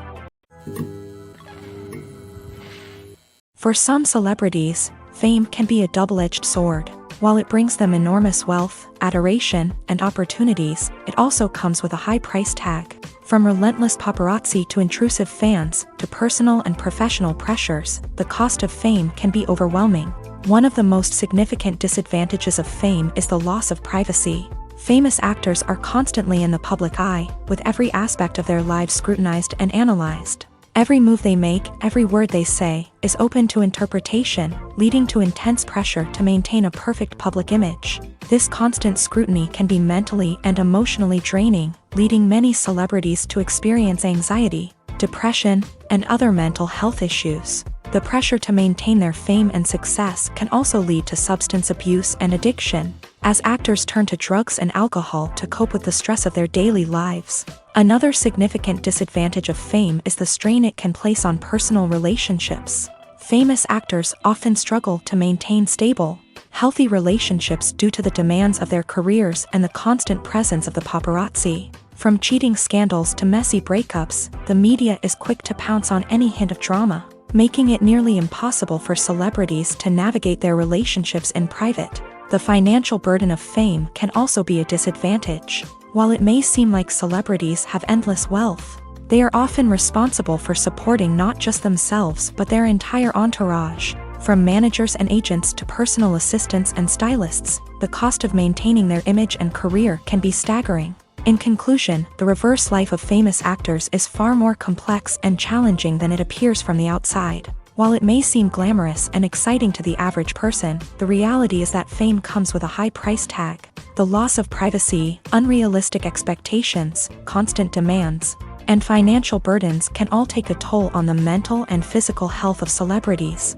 For some celebrities, fame can be a double-edged sword. While it brings them enormous wealth, adoration, and opportunities, it also comes with a high price tag. From relentless paparazzi to intrusive fans, to personal and professional pressures, the cost of fame can be overwhelming. One of the most significant disadvantages of fame is the loss of privacy. Famous actors are constantly in the public eye, with every aspect of their lives scrutinized and analyzed. Every move they make, every word they say, is open to interpretation, leading to intense pressure to maintain a perfect public image. This constant scrutiny can be mentally and emotionally draining, leading many celebrities to experience anxiety, depression, and other mental health issues. The pressure to maintain their fame and success can also lead to substance abuse and addiction, as actors turn to drugs and alcohol to cope with the stress of their daily lives. Another significant disadvantage of fame is the strain it can place on personal relationships. Famous actors often struggle to maintain stable, healthy relationships due to the demands of their careers and the constant presence of the paparazzi. From cheating scandals to messy breakups, the media is quick to pounce on any hint of drama, making it nearly impossible for celebrities to navigate their relationships in private. The financial burden of fame can also be a disadvantage. While it may seem like celebrities have endless wealth, they are often responsible for supporting not just themselves but their entire entourage. From managers and agents to personal assistants and stylists, the cost of maintaining their image and career can be staggering. In conclusion, the reverse life of famous actors is far more complex and challenging than it appears from the outside. While it may seem glamorous and exciting to the average person, the reality is that fame comes with a high price tag. The loss of privacy, unrealistic expectations, constant demands, and financial burdens can all take a toll on the mental and physical health of celebrities.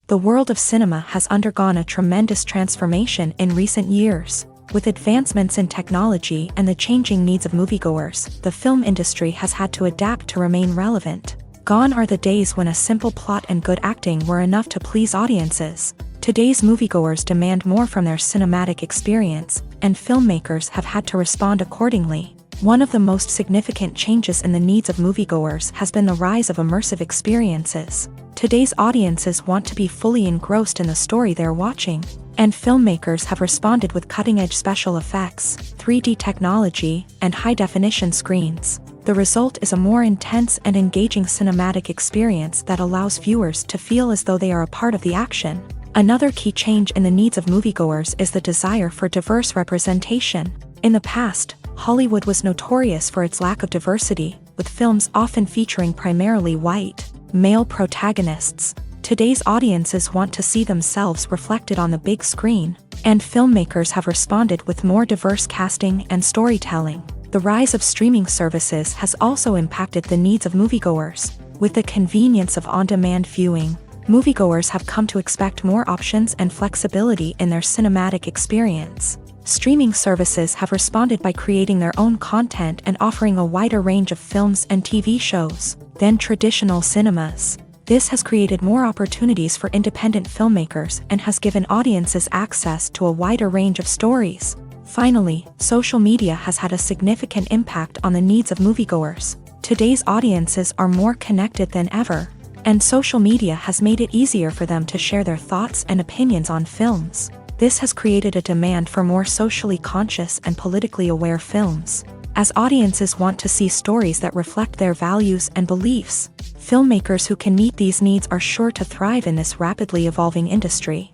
The world of cinema has undergone a tremendous transformation in recent years. With advancements in technology and the changing needs of moviegoers, the film industry has had to adapt to remain relevant. Gone are the days when a simple plot and good acting were enough to please audiences. Today's moviegoers demand more from their cinematic experience, and filmmakers have had to respond accordingly. One of the most significant changes in the needs of moviegoers has been the rise of immersive experiences. Today's audiences want to be fully engrossed in the story they're watching, and filmmakers have responded with cutting-edge special effects, 3D technology, and high-definition screens. The result is a more intense and engaging cinematic experience that allows viewers to feel as though they are a part of the action. Another key change in the needs of moviegoers is the desire for diverse representation. In the past, Hollywood was notorious for its lack of diversity, with films often featuring primarily white, male protagonists. Today's audiences want to see themselves reflected on the big screen, and filmmakers have responded with more diverse casting and storytelling. The rise of streaming services has also impacted the needs of moviegoers. With the convenience of on-demand viewing, moviegoers have come to expect more options and flexibility in their cinematic experience. Streaming services have responded by creating their own content and offering a wider range of films and TV shows than traditional cinemas. This has created more opportunities for independent filmmakers and has given audiences access to a wider range of stories. Finally, social media has had a significant impact on the needs of moviegoers. Today's audiences are more connected than ever, and social media has made it easier for them to share their thoughts and opinions on films. This has created a demand for more socially conscious and politically aware films. As audiences want to see stories that reflect their values and beliefs, filmmakers who can meet these needs are sure to thrive in this rapidly evolving industry.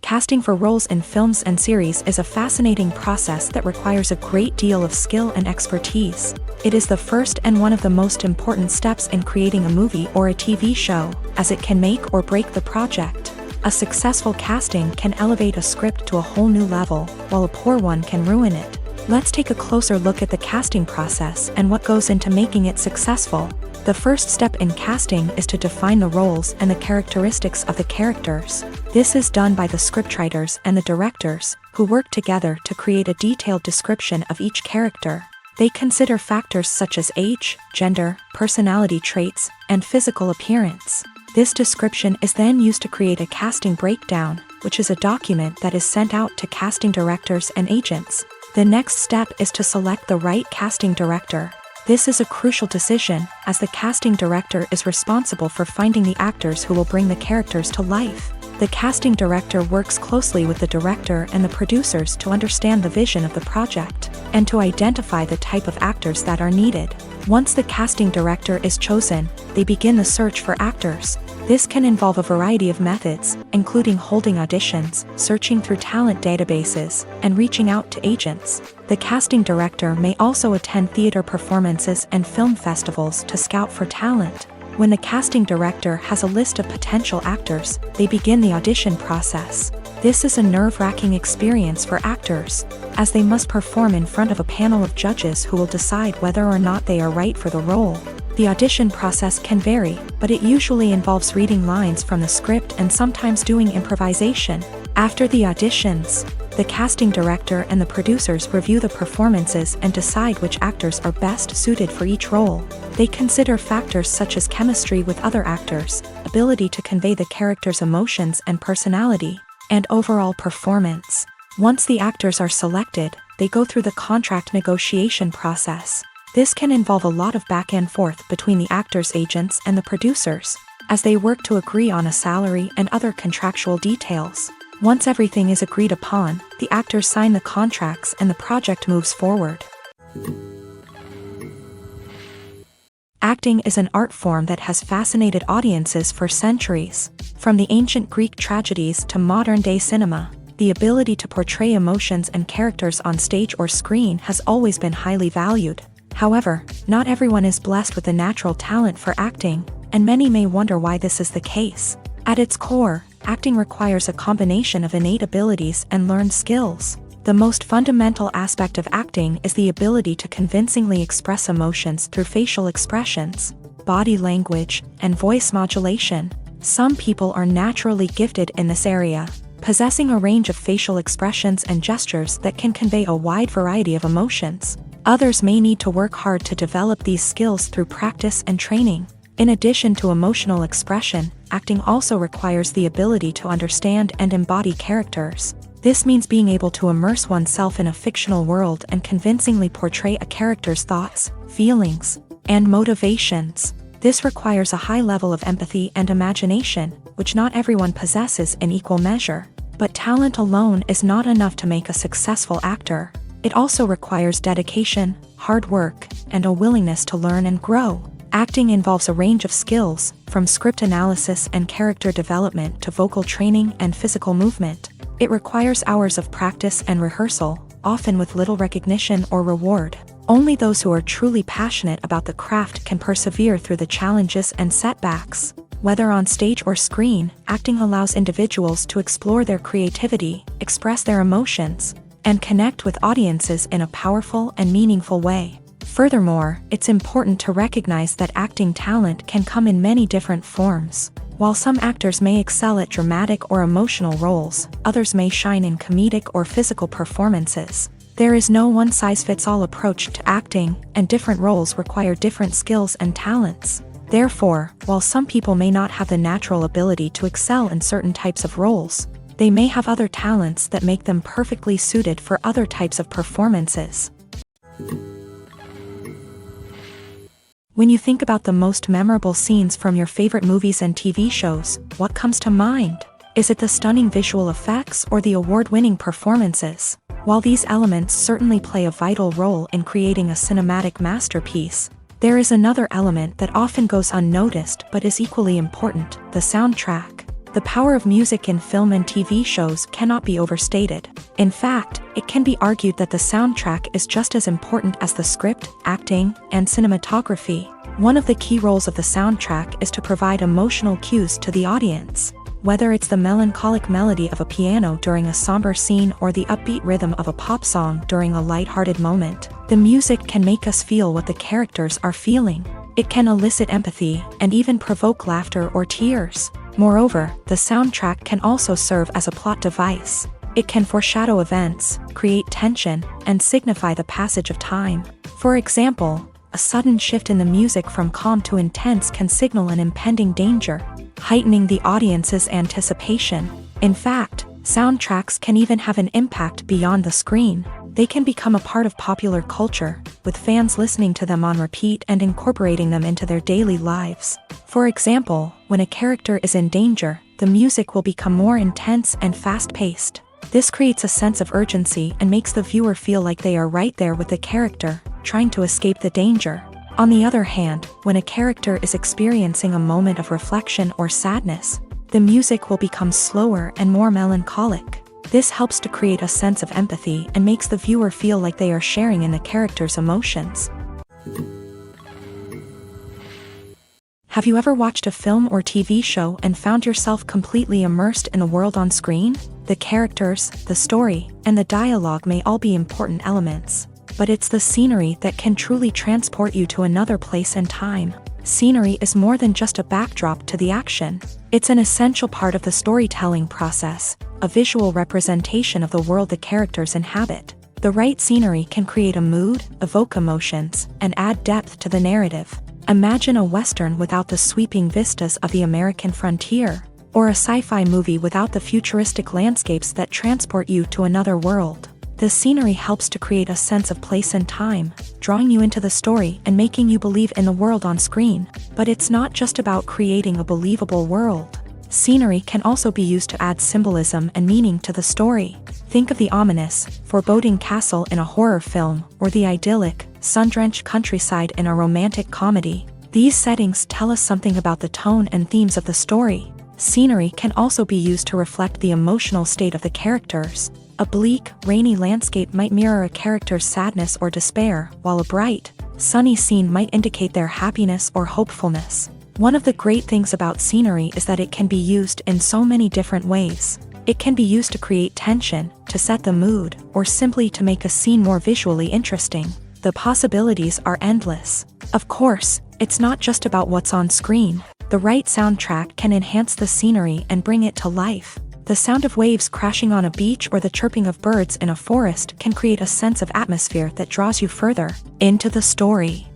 Casting for roles in films and series is a fascinating process that requires a great deal of skill and expertise. It is the first and one of the most important steps in creating a movie or a TV show, as it can make or break the project. A successful casting can elevate a script to a whole new level, while a poor one can ruin it. Let's take a closer look at the casting process and what goes into making it successful. The first step in casting is to define the roles and the characteristics of the characters. This is done by the scriptwriters and the directors, who work together to create a detailed description of each character. They consider factors such as age, gender, personality traits, and physical appearance. This description is then used to create a casting breakdown, which is a document that is sent out to casting directors and agents. The next step is to select the right casting director. This is a crucial decision, as the casting director is responsible for finding the actors who will bring the characters to life. The casting director works closely with the director and the producers to understand the vision of the project, and to identify the type of actors that are needed. Once the casting director is chosen, they begin the search for actors. This can involve a variety of methods, including holding auditions, searching through talent databases, and reaching out to agents. The casting director may also attend theater performances and film festivals to scout for talent. When the casting director has a list of potential actors, they begin the audition process. This is a nerve-wracking experience for actors, as they must perform in front of a panel of judges who will decide whether or not they are right for the role. The audition process can vary, but it usually involves reading lines from the script and sometimes doing improvisation. After the auditions, The casting director and the producers review the performances and decide which actors are best suited for each role. They consider factors such as chemistry with other actors, ability to convey the character's emotions and personality, and overall performance. Once the actors are selected, they go through the contract negotiation process. This can involve a lot of back and forth between the actors' agents and the producers, as they work to agree on a salary and other contractual details. Once everything is agreed upon, the actors sign the contracts and the project moves forward. Acting is an art form that has fascinated audiences for centuries. From the ancient Greek tragedies to modern-day cinema, the ability to portray emotions and characters on stage or screen has always been highly valued. However, not everyone is blessed with a natural talent for acting, and many may wonder why this is the case. At its core, acting requires a combination of innate abilities and learned skills. The most fundamental aspect of acting is the ability to convincingly express emotions through facial expressions, body language, and voice modulation. Some people are naturally gifted in this area, possessing a range of facial expressions and gestures that can convey a wide variety of emotions. Others may need to work hard to develop these skills through practice and training. In addition to emotional expression, acting also requires the ability to understand and embody characters. This means being able to immerse oneself in a fictional world and convincingly portray a character's thoughts, feelings, and motivations. This requires a high level of empathy and imagination, which not everyone possesses in equal measure. But talent alone is not enough to make a successful actor. It also requires dedication, hard work, and a willingness to learn and grow. Acting involves a range of skills, from script analysis and character development to vocal training and physical movement. It requires hours of practice and rehearsal, often with little recognition or reward. Only those who are truly passionate about the craft can persevere through the challenges and setbacks. Whether on stage or screen, acting allows individuals to explore their creativity, express their emotions, and connect with audiences in a powerful and meaningful way. Furthermore, it's important to recognize that acting talent can come in many different forms. While some actors may excel at dramatic or emotional roles, others may shine in comedic or physical performances. There is no one-size-fits-all approach to acting, and different roles require different skills and talents. Therefore, while some people may not have the natural ability to excel in certain types of roles, they may have other talents that make them perfectly suited for other types of performances. When you think about the most memorable scenes from your favorite movies and TV shows, what comes to mind? Is it the stunning visual effects or the award-winning performances? While these elements certainly play a vital role in creating a cinematic masterpiece, there is another element that often goes unnoticed but is equally important: the soundtrack. The power of music in film and TV shows cannot be overstated. In fact, it can be argued that the soundtrack is just as important as the script, acting, and cinematography. One of the key roles of the soundtrack is to provide emotional cues to the audience. Whether it's the melancholic melody of a piano during a somber scene or the upbeat rhythm of a pop song during a lighthearted moment, the music can make us feel what the characters are feeling. It can elicit empathy and even provoke laughter or tears. Moreover, the soundtrack can also serve as a plot device. It can foreshadow events, create tension, and signify the passage of time. For example, a sudden shift in the music from calm to intense can signal an impending danger, heightening the audience's anticipation. In fact, soundtracks can even have an impact beyond the screen. They can become a part of popular culture, with fans listening to them on repeat and incorporating them into their daily lives. For example, when a character is in danger, the music will become more intense and fast-paced. This creates a sense of urgency and makes the viewer feel like they are right there with the character, trying to escape the danger. On the other hand, when a character is experiencing a moment of reflection or sadness, the music will become slower and more melancholic. This helps to create a sense of empathy and makes the viewer feel like they are sharing in the character's emotions. Have you ever watched a film or TV show and found yourself completely immersed in the world on screen? The characters, the story, and the dialogue may all be important elements, but it's the scenery that can truly transport you to another place and time. Scenery is more than just a backdrop to the action. It's an essential part of the storytelling process, a visual representation of the world the characters inhabit. The right scenery can create a mood, evoke emotions, and add depth to the narrative. Imagine a Western without the sweeping vistas of the American frontier, or a sci-fi movie without the futuristic landscapes that transport you to another world. The scenery helps to create a sense of place and time, drawing you into the story and making you believe in the world on screen. But it's not just about creating a believable world. Scenery can also be used to add symbolism and meaning to the story. Think of the ominous, foreboding castle in a horror film, or the idyllic, sun-drenched countryside in a romantic comedy. These settings tell us something about the tone and themes of the story. Scenery can also be used to reflect the emotional state of the characters. A bleak, rainy landscape might mirror a character's sadness or despair, while a bright, sunny scene might indicate their happiness or hopefulness. One of the great things about scenery is that it can be used in so many different ways. It can be used to create tension, to set the mood, or simply to make a scene more visually interesting. The possibilities are endless. Of course, it's not just about what's on screen. The right soundtrack can enhance the scenery and bring it to life. The sound of waves crashing on a beach or the chirping of birds in a forest can create a sense of atmosphere that draws you further into the story.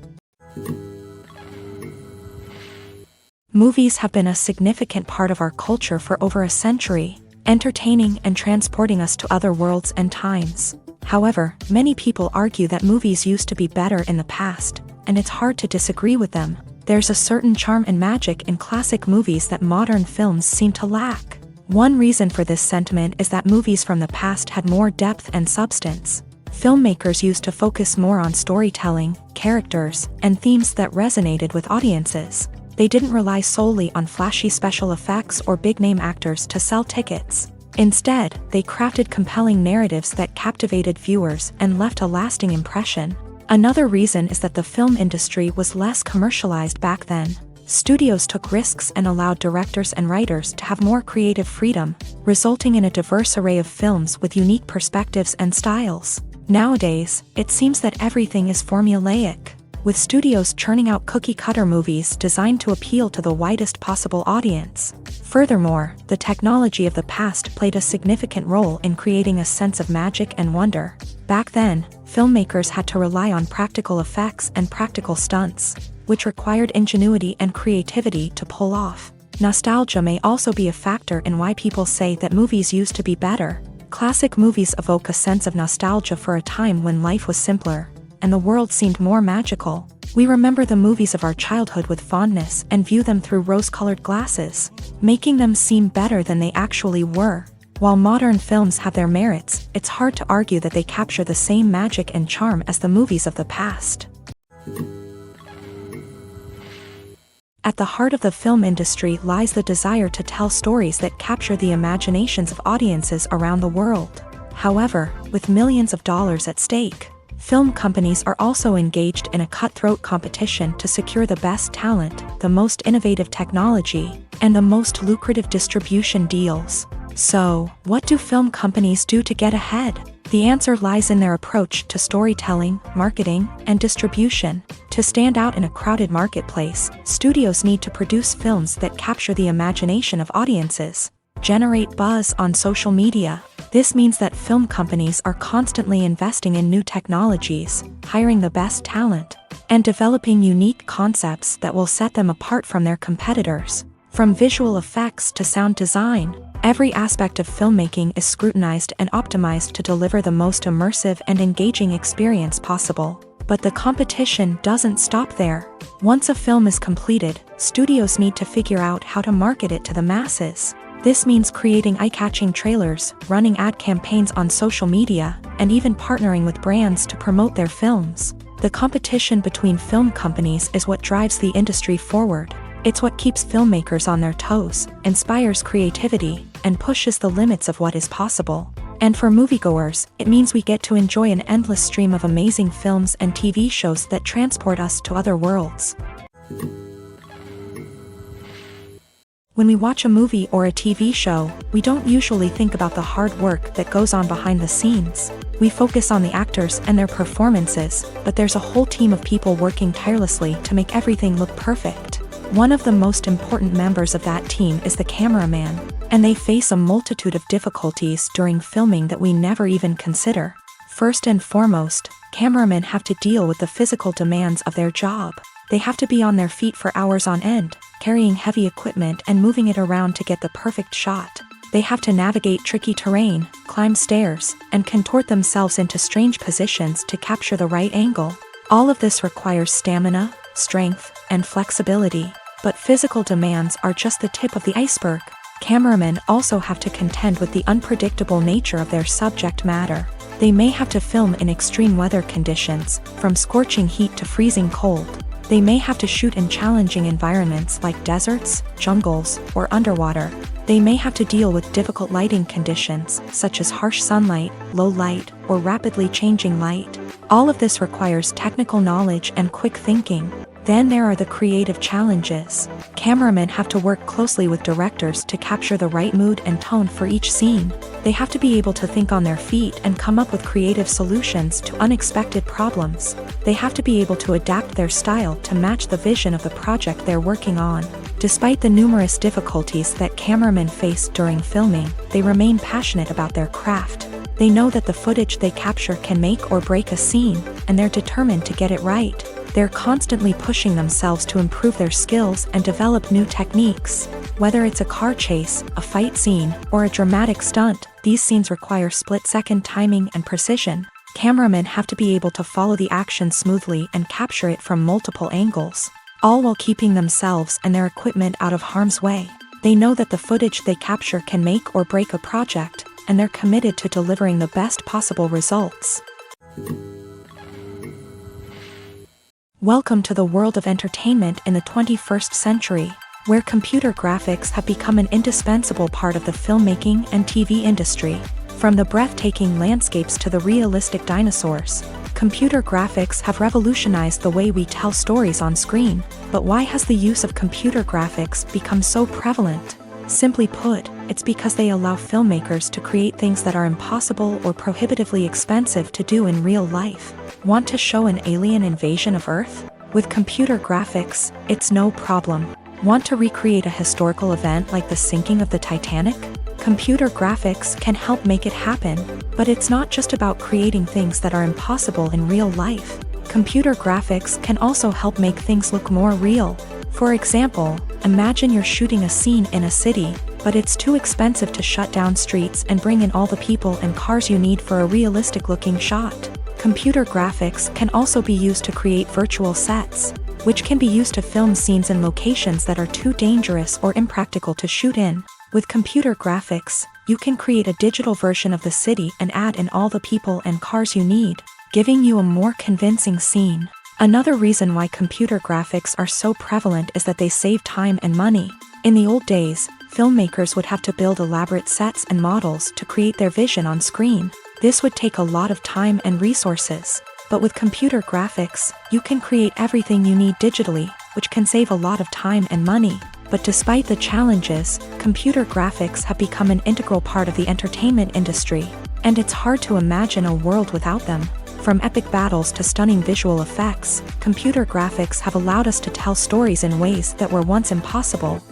Movies have been a significant part of our culture for over a century, entertaining and transporting us to other worlds and times. However, many people argue that movies used to be better in the past, and it's hard to disagree with them. There's a certain charm and magic in classic movies that modern films seem to lack. One reason for this sentiment is that movies from the past had more depth and substance. Filmmakers used to focus more on storytelling, characters, and themes that resonated with audiences. They didn't rely solely on flashy special effects or big-name actors to sell tickets. Instead, they crafted compelling narratives that captivated viewers and left a lasting impression. Another reason is that the film industry was less commercialized back then. Studios took risks and allowed directors and writers to have more creative freedom, resulting in a diverse array of films with unique perspectives and styles. Nowadays, it seems that everything is formulaic, with studios churning out cookie-cutter movies designed to appeal to the widest possible audience. Furthermore, the technology of the past played a significant role in creating a sense of magic and wonder. Back then, filmmakers had to rely on practical effects and practical stunts, which required ingenuity and creativity to pull off. Nostalgia may also be a factor in why people say that movies used to be better. Classic movies evoke a sense of nostalgia for a time when life was simpler, and the world seemed more magical. We remember the movies of our childhood with fondness and view them through rose-colored glasses, making them seem better than they actually were. While modern films have their merits, it's hard to argue that they capture the same magic and charm as the movies of the past. At the heart of the film industry lies the desire to tell stories that capture the imaginations of audiences around the world. However, with millions of dollars at stake, film companies are also engaged in a cutthroat competition to secure the best talent, the most innovative technology, and the most lucrative distribution deals. So, what do film companies do to get ahead? The answer lies in their approach to storytelling, marketing, and distribution. To stand out in a crowded marketplace, studios need to produce films that capture the imagination of audiences, generate buzz on social media. This means that film companies are constantly investing in new technologies, hiring the best talent, and developing unique concepts that will set them apart from their competitors. From visual effects to sound design, every aspect of filmmaking is scrutinized and optimized to deliver the most immersive and engaging experience possible. But the competition doesn't stop there. Once a film is completed, studios need to figure out how to market it to the masses. This means creating eye-catching trailers, running ad campaigns on social media, and even partnering with brands to promote their films. The competition between film companies is what drives the industry forward. It's what keeps filmmakers on their toes, inspires creativity, and pushes the limits of what is possible. And for moviegoers, it means we get to enjoy an endless stream of amazing films and TV shows that transport us to other worlds. When we watch a movie or a TV show, we don't usually think about the hard work that goes on behind the scenes. We focus on the actors and their performances, but there's a whole team of people working tirelessly to make everything look perfect. One of the most important members of that team is the cameraman, and they face a multitude of difficulties during filming that we never even consider. First and foremost, cameramen have to deal with the physical demands of their job. They have to be on their feet for hours on end, carrying heavy equipment and moving it around to get the perfect shot. They have to navigate tricky terrain, climb stairs, and contort themselves into strange positions to capture the right angle. All of this requires stamina, strength, and flexibility. But physical demands are just the tip of the iceberg. Cameramen also have to contend with the unpredictable nature of their subject matter. They may have to film in extreme weather conditions, from scorching heat to freezing cold. They may have to shoot in challenging environments like deserts, jungles, or underwater. They may have to deal with difficult lighting conditions, such as harsh sunlight, low light, or rapidly changing light. All of this requires technical knowledge and quick thinking. Then there are the creative challenges. Cameramen have to work closely with directors to capture the right mood and tone for each scene. They have to be able to think on their feet and come up with creative solutions to unexpected problems. They have to be able to adapt their style to match the vision of the project they're working on. Despite the numerous difficulties that cameramen face during filming, they remain passionate about their craft. They know that the footage they capture can make or break a scene, and they're determined to get it right. They're constantly pushing themselves to improve their skills and develop new techniques. Whether it's a car chase, a fight scene, or a dramatic stunt, these scenes require split-second timing and precision. Cameramen have to be able to follow the action smoothly and capture it from multiple angles, all while keeping themselves and their equipment out of harm's way. They know that the footage they capture can make or break a project, and they're committed to delivering the best possible results. Welcome to the world of entertainment in the 21st century, where computer graphics have become an indispensable part of the filmmaking and TV industry. From the breathtaking landscapes to the realistic dinosaurs, computer graphics have revolutionized the way we tell stories on screen. But why has the use of computer graphics become so prevalent? Simply put, it's because they allow filmmakers to create things that are impossible or prohibitively expensive to do in real life. Want to show an alien invasion of Earth? With computer graphics, it's no problem. Want to recreate a historical event like the sinking of the Titanic? Computer graphics can help make it happen. But it's not just about creating things that are impossible in real life. Computer graphics can also help make things look more real. For example, imagine you're shooting a scene in a city, but it's too expensive to shut down streets and bring in all the people and cars you need for a realistic-looking shot. Computer graphics can also be used to create virtual sets, which can be used to film scenes in locations that are too dangerous or impractical to shoot in. With computer graphics, you can create a digital version of the city and add in all the people and cars you need, giving you a more convincing scene. Another reason why computer graphics are so prevalent is that they save time and money. In the old days, filmmakers would have to build elaborate sets and models to create their vision on screen. This would take a lot of time and resources. But with computer graphics, you can create everything you need digitally, which can save a lot of time and money. But despite the challenges, computer graphics have become an integral part of the entertainment industry, and it's hard to imagine a world without them. From epic battles to stunning visual effects, computer graphics have allowed us to tell stories in ways that were once impossible.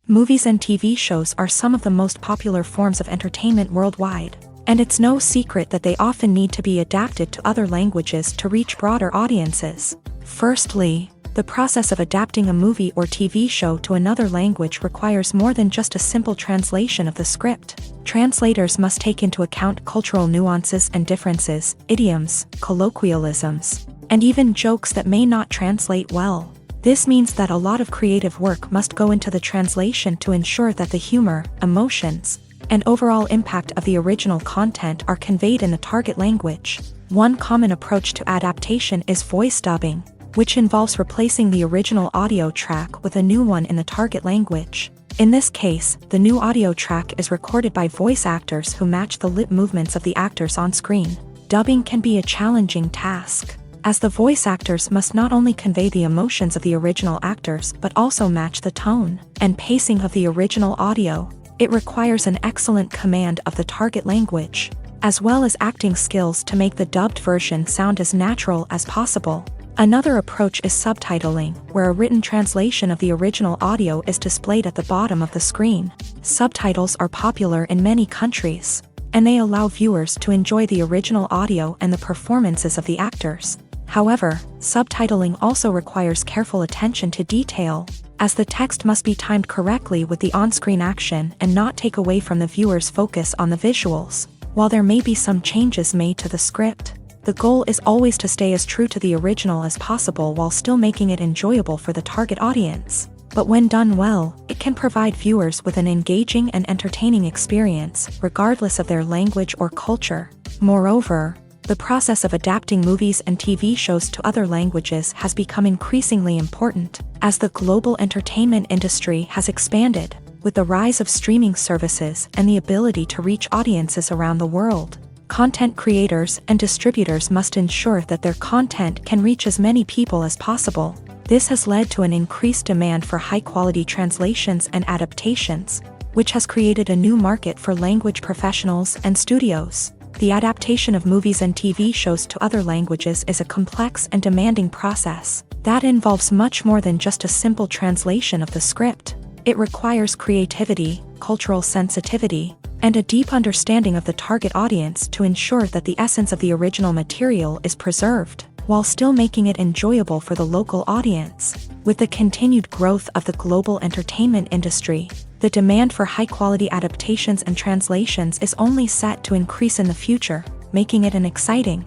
Movies and TV shows are some of the most popular forms of entertainment worldwide, and it's no secret that they often need to be adapted to other languages to reach broader audiences. Firstly, the process of adapting a movie or TV show to another language requires more than just a simple translation of the script. Translators must take into account cultural nuances and differences, idioms, colloquialisms, and even jokes that may not translate well. This means that a lot of creative work must go into the translation to ensure that the humor, emotions, and overall impact of the original content are conveyed in the target language. One common approach to adaptation is voice dubbing, which involves replacing the original audio track with a new one in the target language. In this case, the new audio track is recorded by voice actors who match the lip movements of the actors on screen. Dubbing can be a challenging task. as the voice actors must not only convey the emotions of the original actors but also match the tone and pacing of the original audio. It requires an excellent command of the target language, as well as acting skills to make the dubbed version sound as natural as possible. Another approach is subtitling, where a written translation of the original audio is displayed at the bottom of the screen. Subtitles are popular in many countries, and they allow viewers to enjoy the original audio and the performances of the actors. However, subtitling also requires careful attention to detail, as the text must be timed correctly with the on-screen action and not take away from the viewer's focus on the visuals. While there may be some changes made to the script, the goal is always to stay as true to the original as possible while still making it enjoyable for the target audience. But when done well, it can provide viewers with an engaging and entertaining experience, regardless of their language or culture. Moreover, the process of adapting movies and TV shows to other languages has become increasingly important, as the global entertainment industry has expanded, with the rise of streaming services and the ability to reach audiences around the world. Content creators and distributors must ensure that their content can reach as many people as possible. This has led to an increased demand for high-quality translations and adaptations, which has created a new market for language professionals and studios. The adaptation of movies and TV shows to other languages is a complex and demanding process that involves much more than just a simple translation of the script. It requires creativity, cultural sensitivity, and a deep understanding of the target audience to ensure that the essence of the original material is preserved, while still making it enjoyable for the local audience. With the continued growth of the global entertainment industry, the demand for high-quality adaptations and translations is only set to increase in the future, making it an exciting.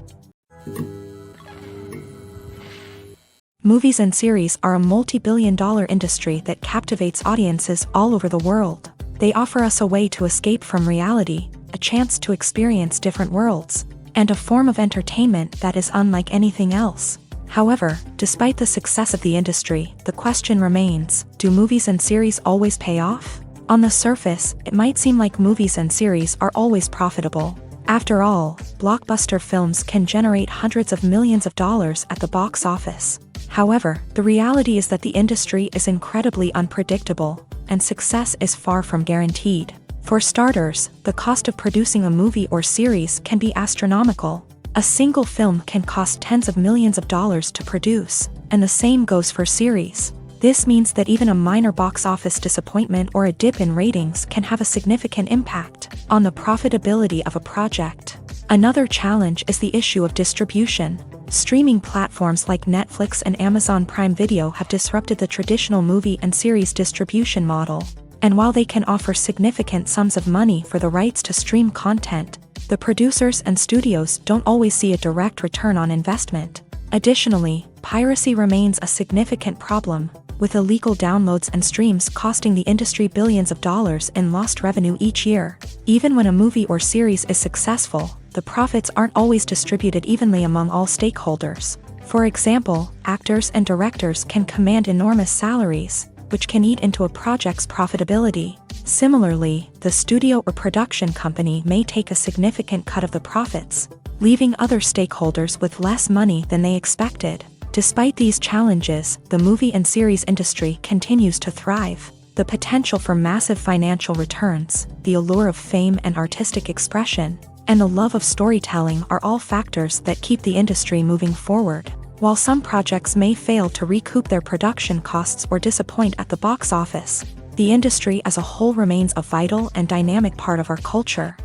Movies and series are a multi-billion-dollar industry that captivates audiences all over the world. They offer us a way to escape from reality, a chance to experience different worlds, and a form of entertainment that is unlike anything else. However, despite the success of the industry, the question remains, do movies and series always pay off? On the surface, it might seem like movies and series are always profitable. After all, blockbuster films can generate hundreds of millions of dollars at the box office. However, the reality is that the industry is incredibly unpredictable, and success is far from guaranteed. For starters, the cost of producing a movie or series can be astronomical. A single film can cost tens of millions of dollars to produce, and the same goes for series. This means that even a minor box office disappointment or a dip in ratings can have a significant impact on the profitability of a project. Another challenge is the issue of distribution. Streaming platforms like Netflix and Amazon Prime Video have disrupted the traditional movie and series distribution model. And while they can offer significant sums of money for the rights to stream content, the producers and studios don't always see a direct return on investment. Additionally, piracy remains a significant problem, with illegal downloads and streams costing the industry billions of dollars in lost revenue each year. Even when a movie or series is successful, the profits aren't always distributed evenly among all stakeholders. For example, actors and directors can command enormous salaries, which can eat into a project's profitability. Similarly, the studio or production company may take a significant cut of the profits, leaving other stakeholders with less money than they expected. Despite these challenges, the movie and series industry continues to thrive. The potential for massive financial returns, the allure of fame and artistic expression, and the love of storytelling are all factors that keep the industry moving forward. While some projects may fail to recoup their production costs or disappoint at the box office, the industry as a whole remains a vital and dynamic part of our culture.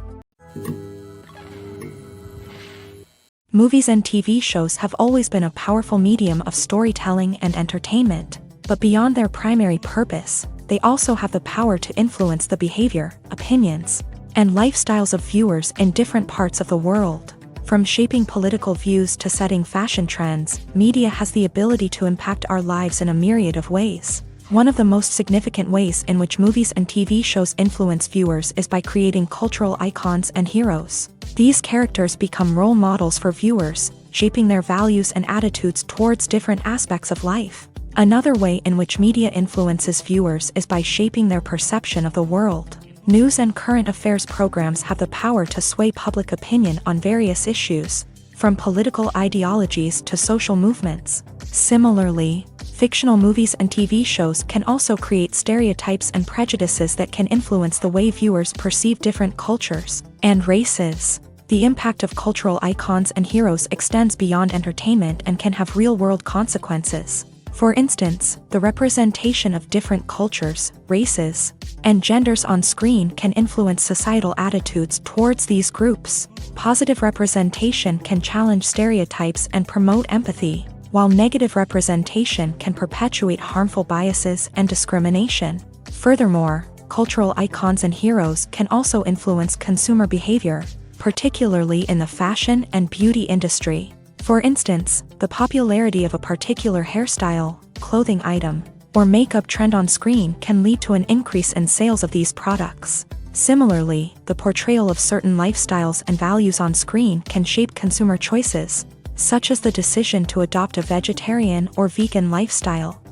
Movies and TV shows have always been a powerful medium of storytelling and entertainment, but beyond their primary purpose, they also have the power to influence the behavior, opinions, and lifestyles of viewers in different parts of the world. From shaping political views to setting fashion trends, media has the ability to impact our lives in a myriad of ways. One of the most significant ways in which movies and TV shows influence viewers is by creating cultural icons and heroes. These characters become role models for viewers, shaping their values and attitudes towards different aspects of life. Another way in which media influences viewers is by shaping their perception of the world. News and current affairs programs have the power to sway public opinion on various issues, from political ideologies to social movements. Similarly, fictional movies and TV shows can also create stereotypes and prejudices that can influence the way viewers perceive different cultures and races. The impact of cultural icons and heroes extends beyond entertainment and can have real-world consequences. For instance, the representation of different cultures, races, and genders on screen can influence societal attitudes towards these groups. Positive representation can challenge stereotypes and promote empathy, while negative representation can perpetuate harmful biases and discrimination. Furthermore, cultural icons and heroes can also influence consumer behavior, particularly in the fashion and beauty industry. For instance, the popularity of a particular hairstyle, clothing item, or makeup trend on screen can lead to an increase in sales of these products. Similarly, the portrayal of certain lifestyles and values on screen can shape consumer choices, such as the decision to adopt a vegetarian or vegan lifestyle.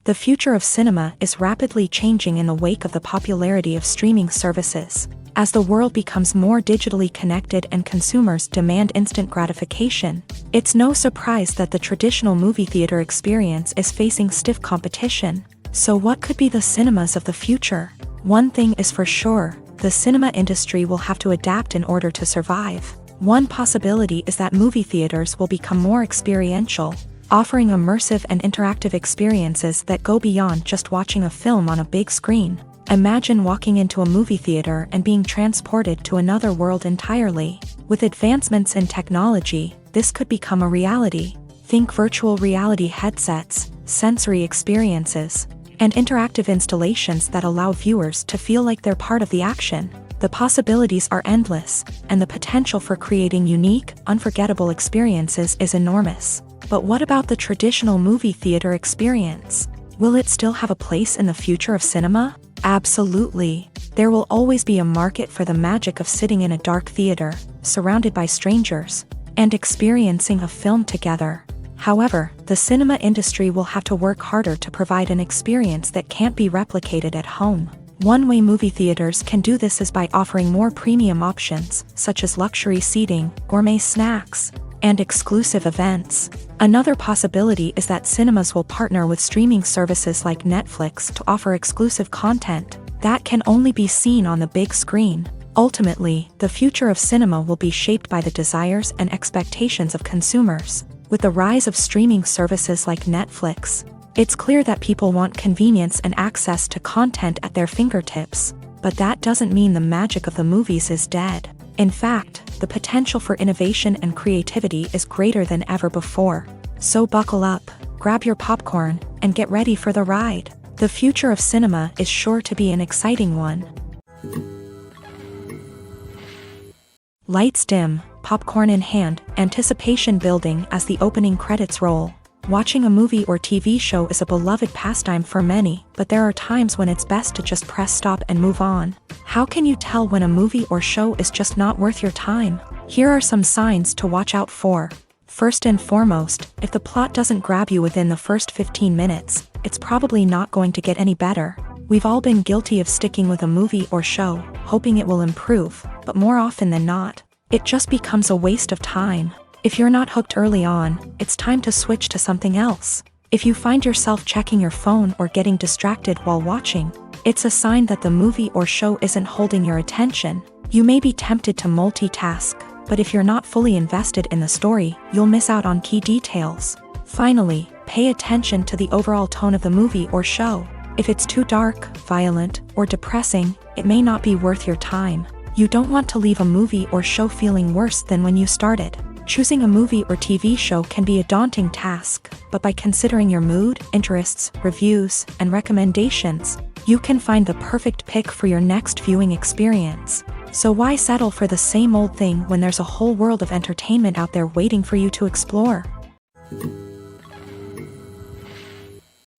The future of cinema is rapidly changing in the wake of the popularity of streaming services. As the world becomes more digitally connected and consumers demand instant gratification, it's no surprise that the traditional movie theater experience is facing stiff competition. So what could be the cinemas of the future? One thing is for sure, the cinema industry will have to adapt in order to survive. One possibility is that movie theaters will become more experiential, offering immersive and interactive experiences that go beyond just watching a film on a big screen. Imagine walking into a movie theater and being transported to another world entirely. With advancements in technology, this could become a reality. Think virtual reality headsets, sensory experiences, and interactive installations that allow viewers to feel like they're part of the action. The possibilities are endless, and the potential for creating unique, unforgettable experiences is enormous. But what about the traditional movie theater experience? Will it still have a place in the future of cinema? Absolutely. There will always be a market for the magic of sitting in a dark theater, surrounded by strangers, and experiencing a film together. However, the cinema industry will have to work harder to provide an experience that can't be replicated at home. One way movie theaters can do this is by offering more premium options, such as luxury seating, gourmet snacks, and exclusive events. Another possibility is that cinemas will partner with streaming services like Netflix to offer exclusive content that can only be seen on the big screen. Ultimately, the future of cinema will be shaped by the desires and expectations of consumers. With the rise of streaming services like Netflix, it's clear that people want convenience and access to content at their fingertips. But that doesn't mean the magic of the movies is dead. In fact, the potential for innovation and creativity is greater than ever before. So buckle up, grab your popcorn, and get ready for the ride. The future of cinema is sure to be an exciting one. Lights dim, popcorn in hand, anticipation building as the opening credits roll. Watching a movie or TV show is a beloved pastime for many, but there are times when it's best to just press stop and move on. How can you tell when a movie or show is just not worth your time? Here are some signs to watch out for. First and foremost, if the plot doesn't grab you within the first 15 minutes, it's probably not going to get any better. We've all been guilty of sticking with a movie or show, hoping it will improve, but more often than not, it just becomes a waste of time. If you're not hooked early on, it's time to switch to something else. If you find yourself checking your phone or getting distracted while watching, it's a sign that the movie or show isn't holding your attention. You may be tempted to multitask, but if you're not fully invested in the story, you'll miss out on key details. Finally, pay attention to the overall tone of the movie or show. If it's too dark, violent, or depressing, it may not be worth your time. You don't want to leave a movie or show feeling worse than when you started. Choosing a movie or TV show can be a daunting task, but by considering your mood, interests, reviews, and recommendations, you can find the perfect pick for your next viewing experience. So why settle for the same old thing when there's a whole world of entertainment out there waiting for you to explore?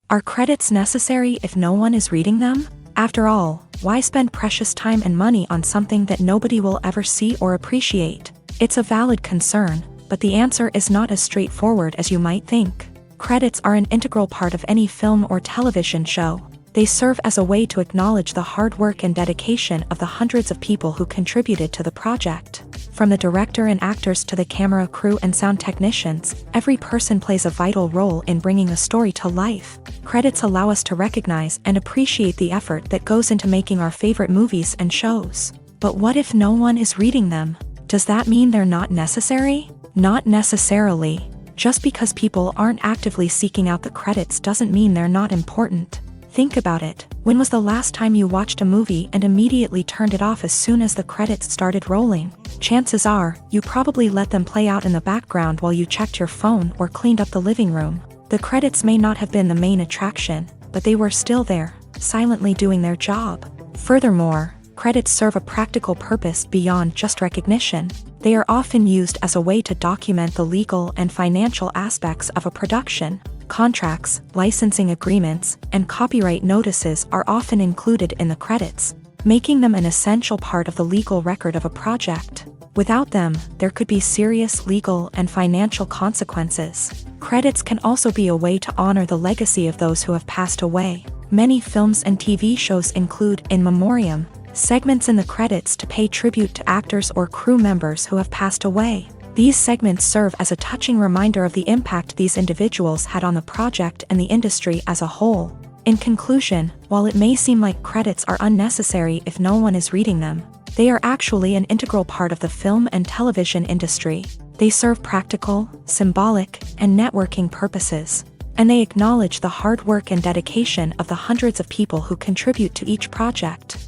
Are credits necessary if no one is reading them? After all, why spend precious time and money on something that nobody will ever see or appreciate? It's a valid concern, but the answer is not as straightforward as you might think. Credits are an integral part of any film or television show. They serve as a way to acknowledge the hard work and dedication of the hundreds of people who contributed to the project. From the director and actors to the camera crew and sound technicians, every person plays a vital role in bringing a story to life. Credits allow us to recognize and appreciate the effort that goes into making our favorite movies and shows. But what if no one is reading them? Does that mean they're not necessary? Not necessarily. Just because people aren't actively seeking out the credits doesn't mean they're not important. Think about it. When was the last time you watched a movie and immediately turned it off as soon as the credits started rolling? Chances are, you probably let them play out in the background while you checked your phone or cleaned up the living room. The credits may not have been the main attraction, but they were still there, silently doing their job. Furthermore, credits serve a practical purpose beyond just recognition. They are often used as a way to document the legal and financial aspects of a production. Contracts, licensing agreements, and copyright notices are often included in the credits, making them an essential part of the legal record of a project. Without them, there could be serious legal and financial consequences. Credits can also be a way to honor the legacy of those who have passed away. Many films and TV shows include in memoriam segments in the credits to pay tribute to actors or crew members who have passed away. These segments serve as a touching reminder of the impact these individuals had on the project and the industry as a whole. In conclusion, while it may seem like credits are unnecessary if no one is reading them, they are actually an integral part of the film and television industry. They serve practical, symbolic, and networking purposes, and they acknowledge the hard work and dedication of the hundreds of people who contribute to each project.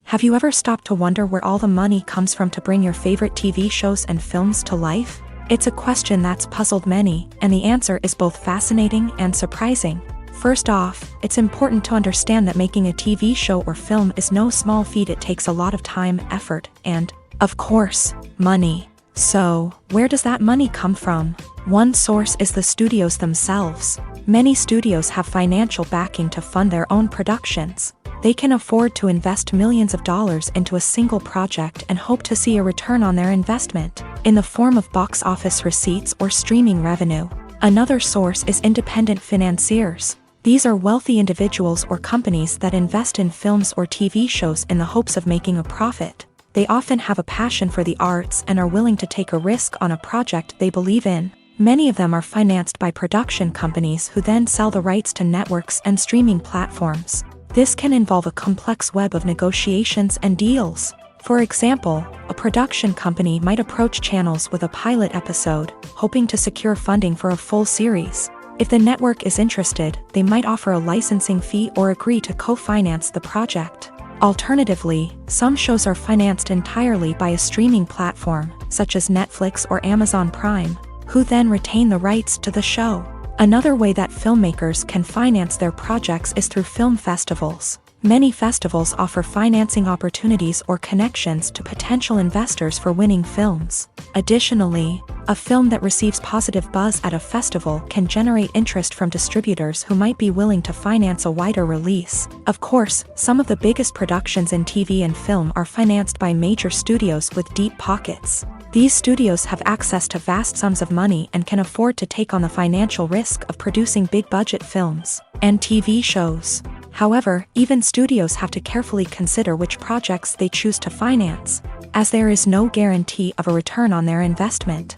Have you ever stopped to wonder where all the money comes from to bring your favorite TV shows and films to life? It's a question that's puzzled many, and the answer is both fascinating and surprising. First off, it's important to understand that making a TV show or film is no small feat. It takes a lot of time, effort, and, of course, money. So, where does that money come from? One source is the studios themselves. Many studios have financial backing to fund their own productions. They can afford to invest millions of dollars into a single project and hope to see a return on their investment, in the form of box office receipts or streaming revenue. Another source is independent financiers. These are wealthy individuals or companies that invest in films or TV shows in the hopes of making a profit. They often have a passion for the arts and are willing to take a risk on a project they believe in. Many of them are financed by production companies who then sell the rights to networks and streaming platforms. This can involve a complex web of negotiations and deals. For example, a production company might approach channels with a pilot episode, hoping to secure funding for a full series. If the network is interested, they might offer a licensing fee or agree to co-finance the project. Alternatively, some shows are financed entirely by a streaming platform, such as Netflix or Amazon Prime, who then retain the rights to the show. Another way that filmmakers can finance their projects is through film festivals. Many festivals offer financing opportunities or connections to potential investors for winning films. Additionally, a film that receives positive buzz at a festival can generate interest from distributors who might be willing to finance a wider release. Of course, some of the biggest productions in TV and film are financed by major studios with deep pockets. These studios have access to vast sums of money and can afford to take on the financial risk of producing big-budget films and TV shows. However, even studios have to carefully consider which projects they choose to finance, as there is no guarantee of a return on their investment.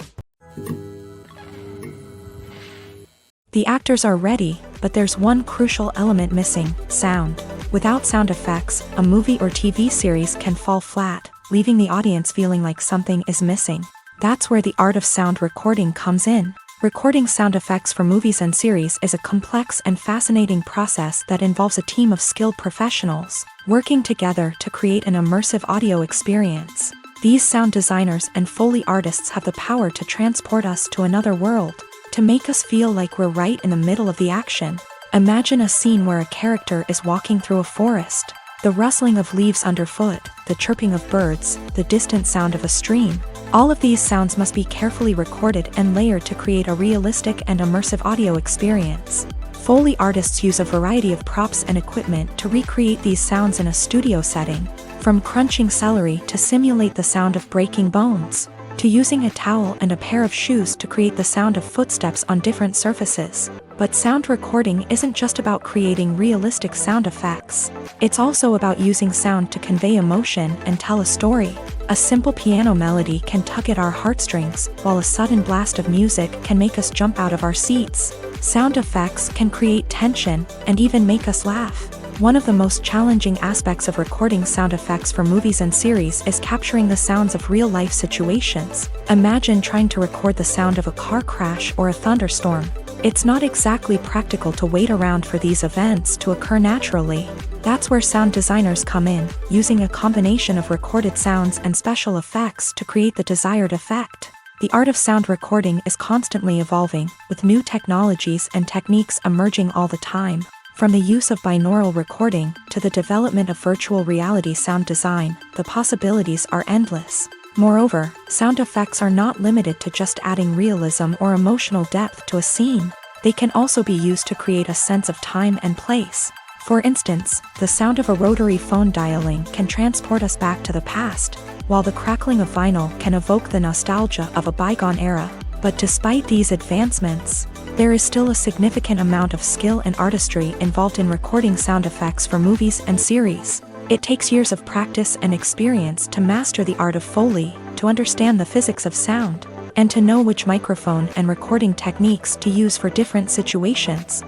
The actors are ready, but there's one crucial element missing: sound. Without sound effects, a movie or TV series can fall flat, leaving the audience feeling like something is missing. That's where the art of sound recording comes in. Recording sound effects for movies and series is a complex and fascinating process that involves a team of skilled professionals working together to create an immersive audio experience. These sound designers and Foley artists have the power to transport us to another world, to make us feel like we're right in the middle of the action. Imagine a scene where a character is walking through a forest. The rustling of leaves underfoot, the chirping of birds, the distant sound of a stream. All of these sounds must be carefully recorded and layered to create a realistic and immersive audio experience. Foley artists use a variety of props and equipment to recreate these sounds in a studio setting, from crunching celery to simulate the sound of breaking bones. to using a towel and a pair of shoes to create the sound of footsteps on different surfaces. But sound recording isn't just about creating realistic sound effects. It's also about using sound to convey emotion and tell a story. A simple piano melody can tug at our heartstrings, while a sudden blast of music can make us jump out of our seats. Sound effects can create tension and even make us laugh. One of the most challenging aspects of recording sound effects for movies and series is capturing the sounds of real-life situations. Imagine trying to record the sound of a car crash or a thunderstorm. It's not exactly practical to wait around for these events to occur naturally. That's where sound designers come in, using a combination of recorded sounds and special effects to create the desired effect. The art of sound recording is constantly evolving, with new technologies and techniques emerging all the time. From the use of binaural recording to the development of virtual reality sound design, the possibilities are endless. Moreover, sound effects are not limited to just adding realism or emotional depth to a scene. They can also be used to create a sense of time and place. For instance, the sound of a rotary phone dialing can transport us back to the past, while the crackling of vinyl can evoke the nostalgia of a bygone era. But despite these advancements, there is still a significant amount of skill and artistry involved in recording sound effects for movies and series. It takes years of practice and experience to master the art of Foley, to understand the physics of sound, and to know which microphone and recording techniques to use for different situations.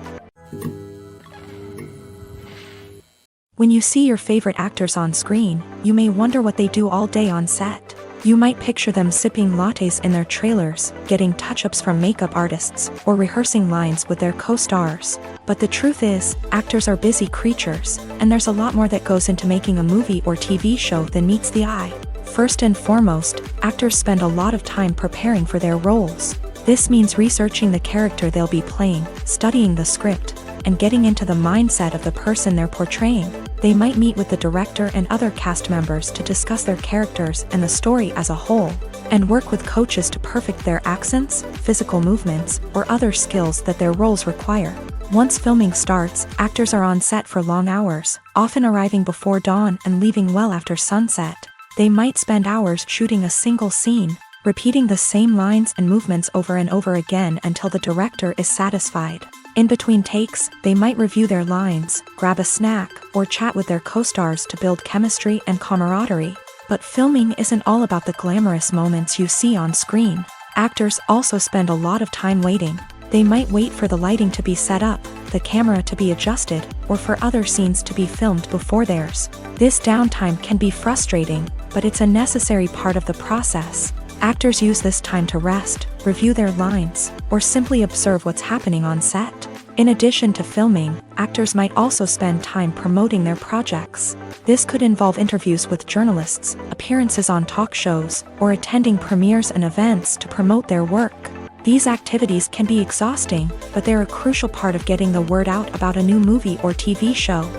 When you see your favorite actors on screen, you may wonder what they do all day on set. You might picture them sipping lattes in their trailers, getting touch-ups from makeup artists, or rehearsing lines with their co-stars. But the truth is, actors are busy creatures, and there's a lot more that goes into making a movie or TV show than meets the eye. First and foremost, actors spend a lot of time preparing for their roles. This means researching the character they'll be playing, studying the script, and getting into the mindset of the person they're portraying. They might meet with the director and other cast members to discuss their characters and the story as a whole, and work with coaches to perfect their accents, physical movements, or other skills that their roles require. Once filming starts, actors are on set for long hours, often arriving before dawn and leaving well after sunset. They might spend hours shooting a single scene, repeating the same lines and movements over and over again until the director is satisfied. In between takes, they might review their lines, grab a snack, or chat with their co-stars to build chemistry and camaraderie. But filming isn't all about the glamorous moments you see on screen. Actors also spend a lot of time waiting. They might wait for the lighting to be set up, the camera to be adjusted, or for other scenes to be filmed before theirs. This downtime can be frustrating, but it's a necessary part of the process. Actors use this time to rest, review their lines, or simply observe what's happening on set. In addition to filming, actors might also spend time promoting their projects. This could involve interviews with journalists, appearances on talk shows, or attending premieres and events to promote their work. These activities can be exhausting, but they're a crucial part of getting the word out about a new movie or TV show.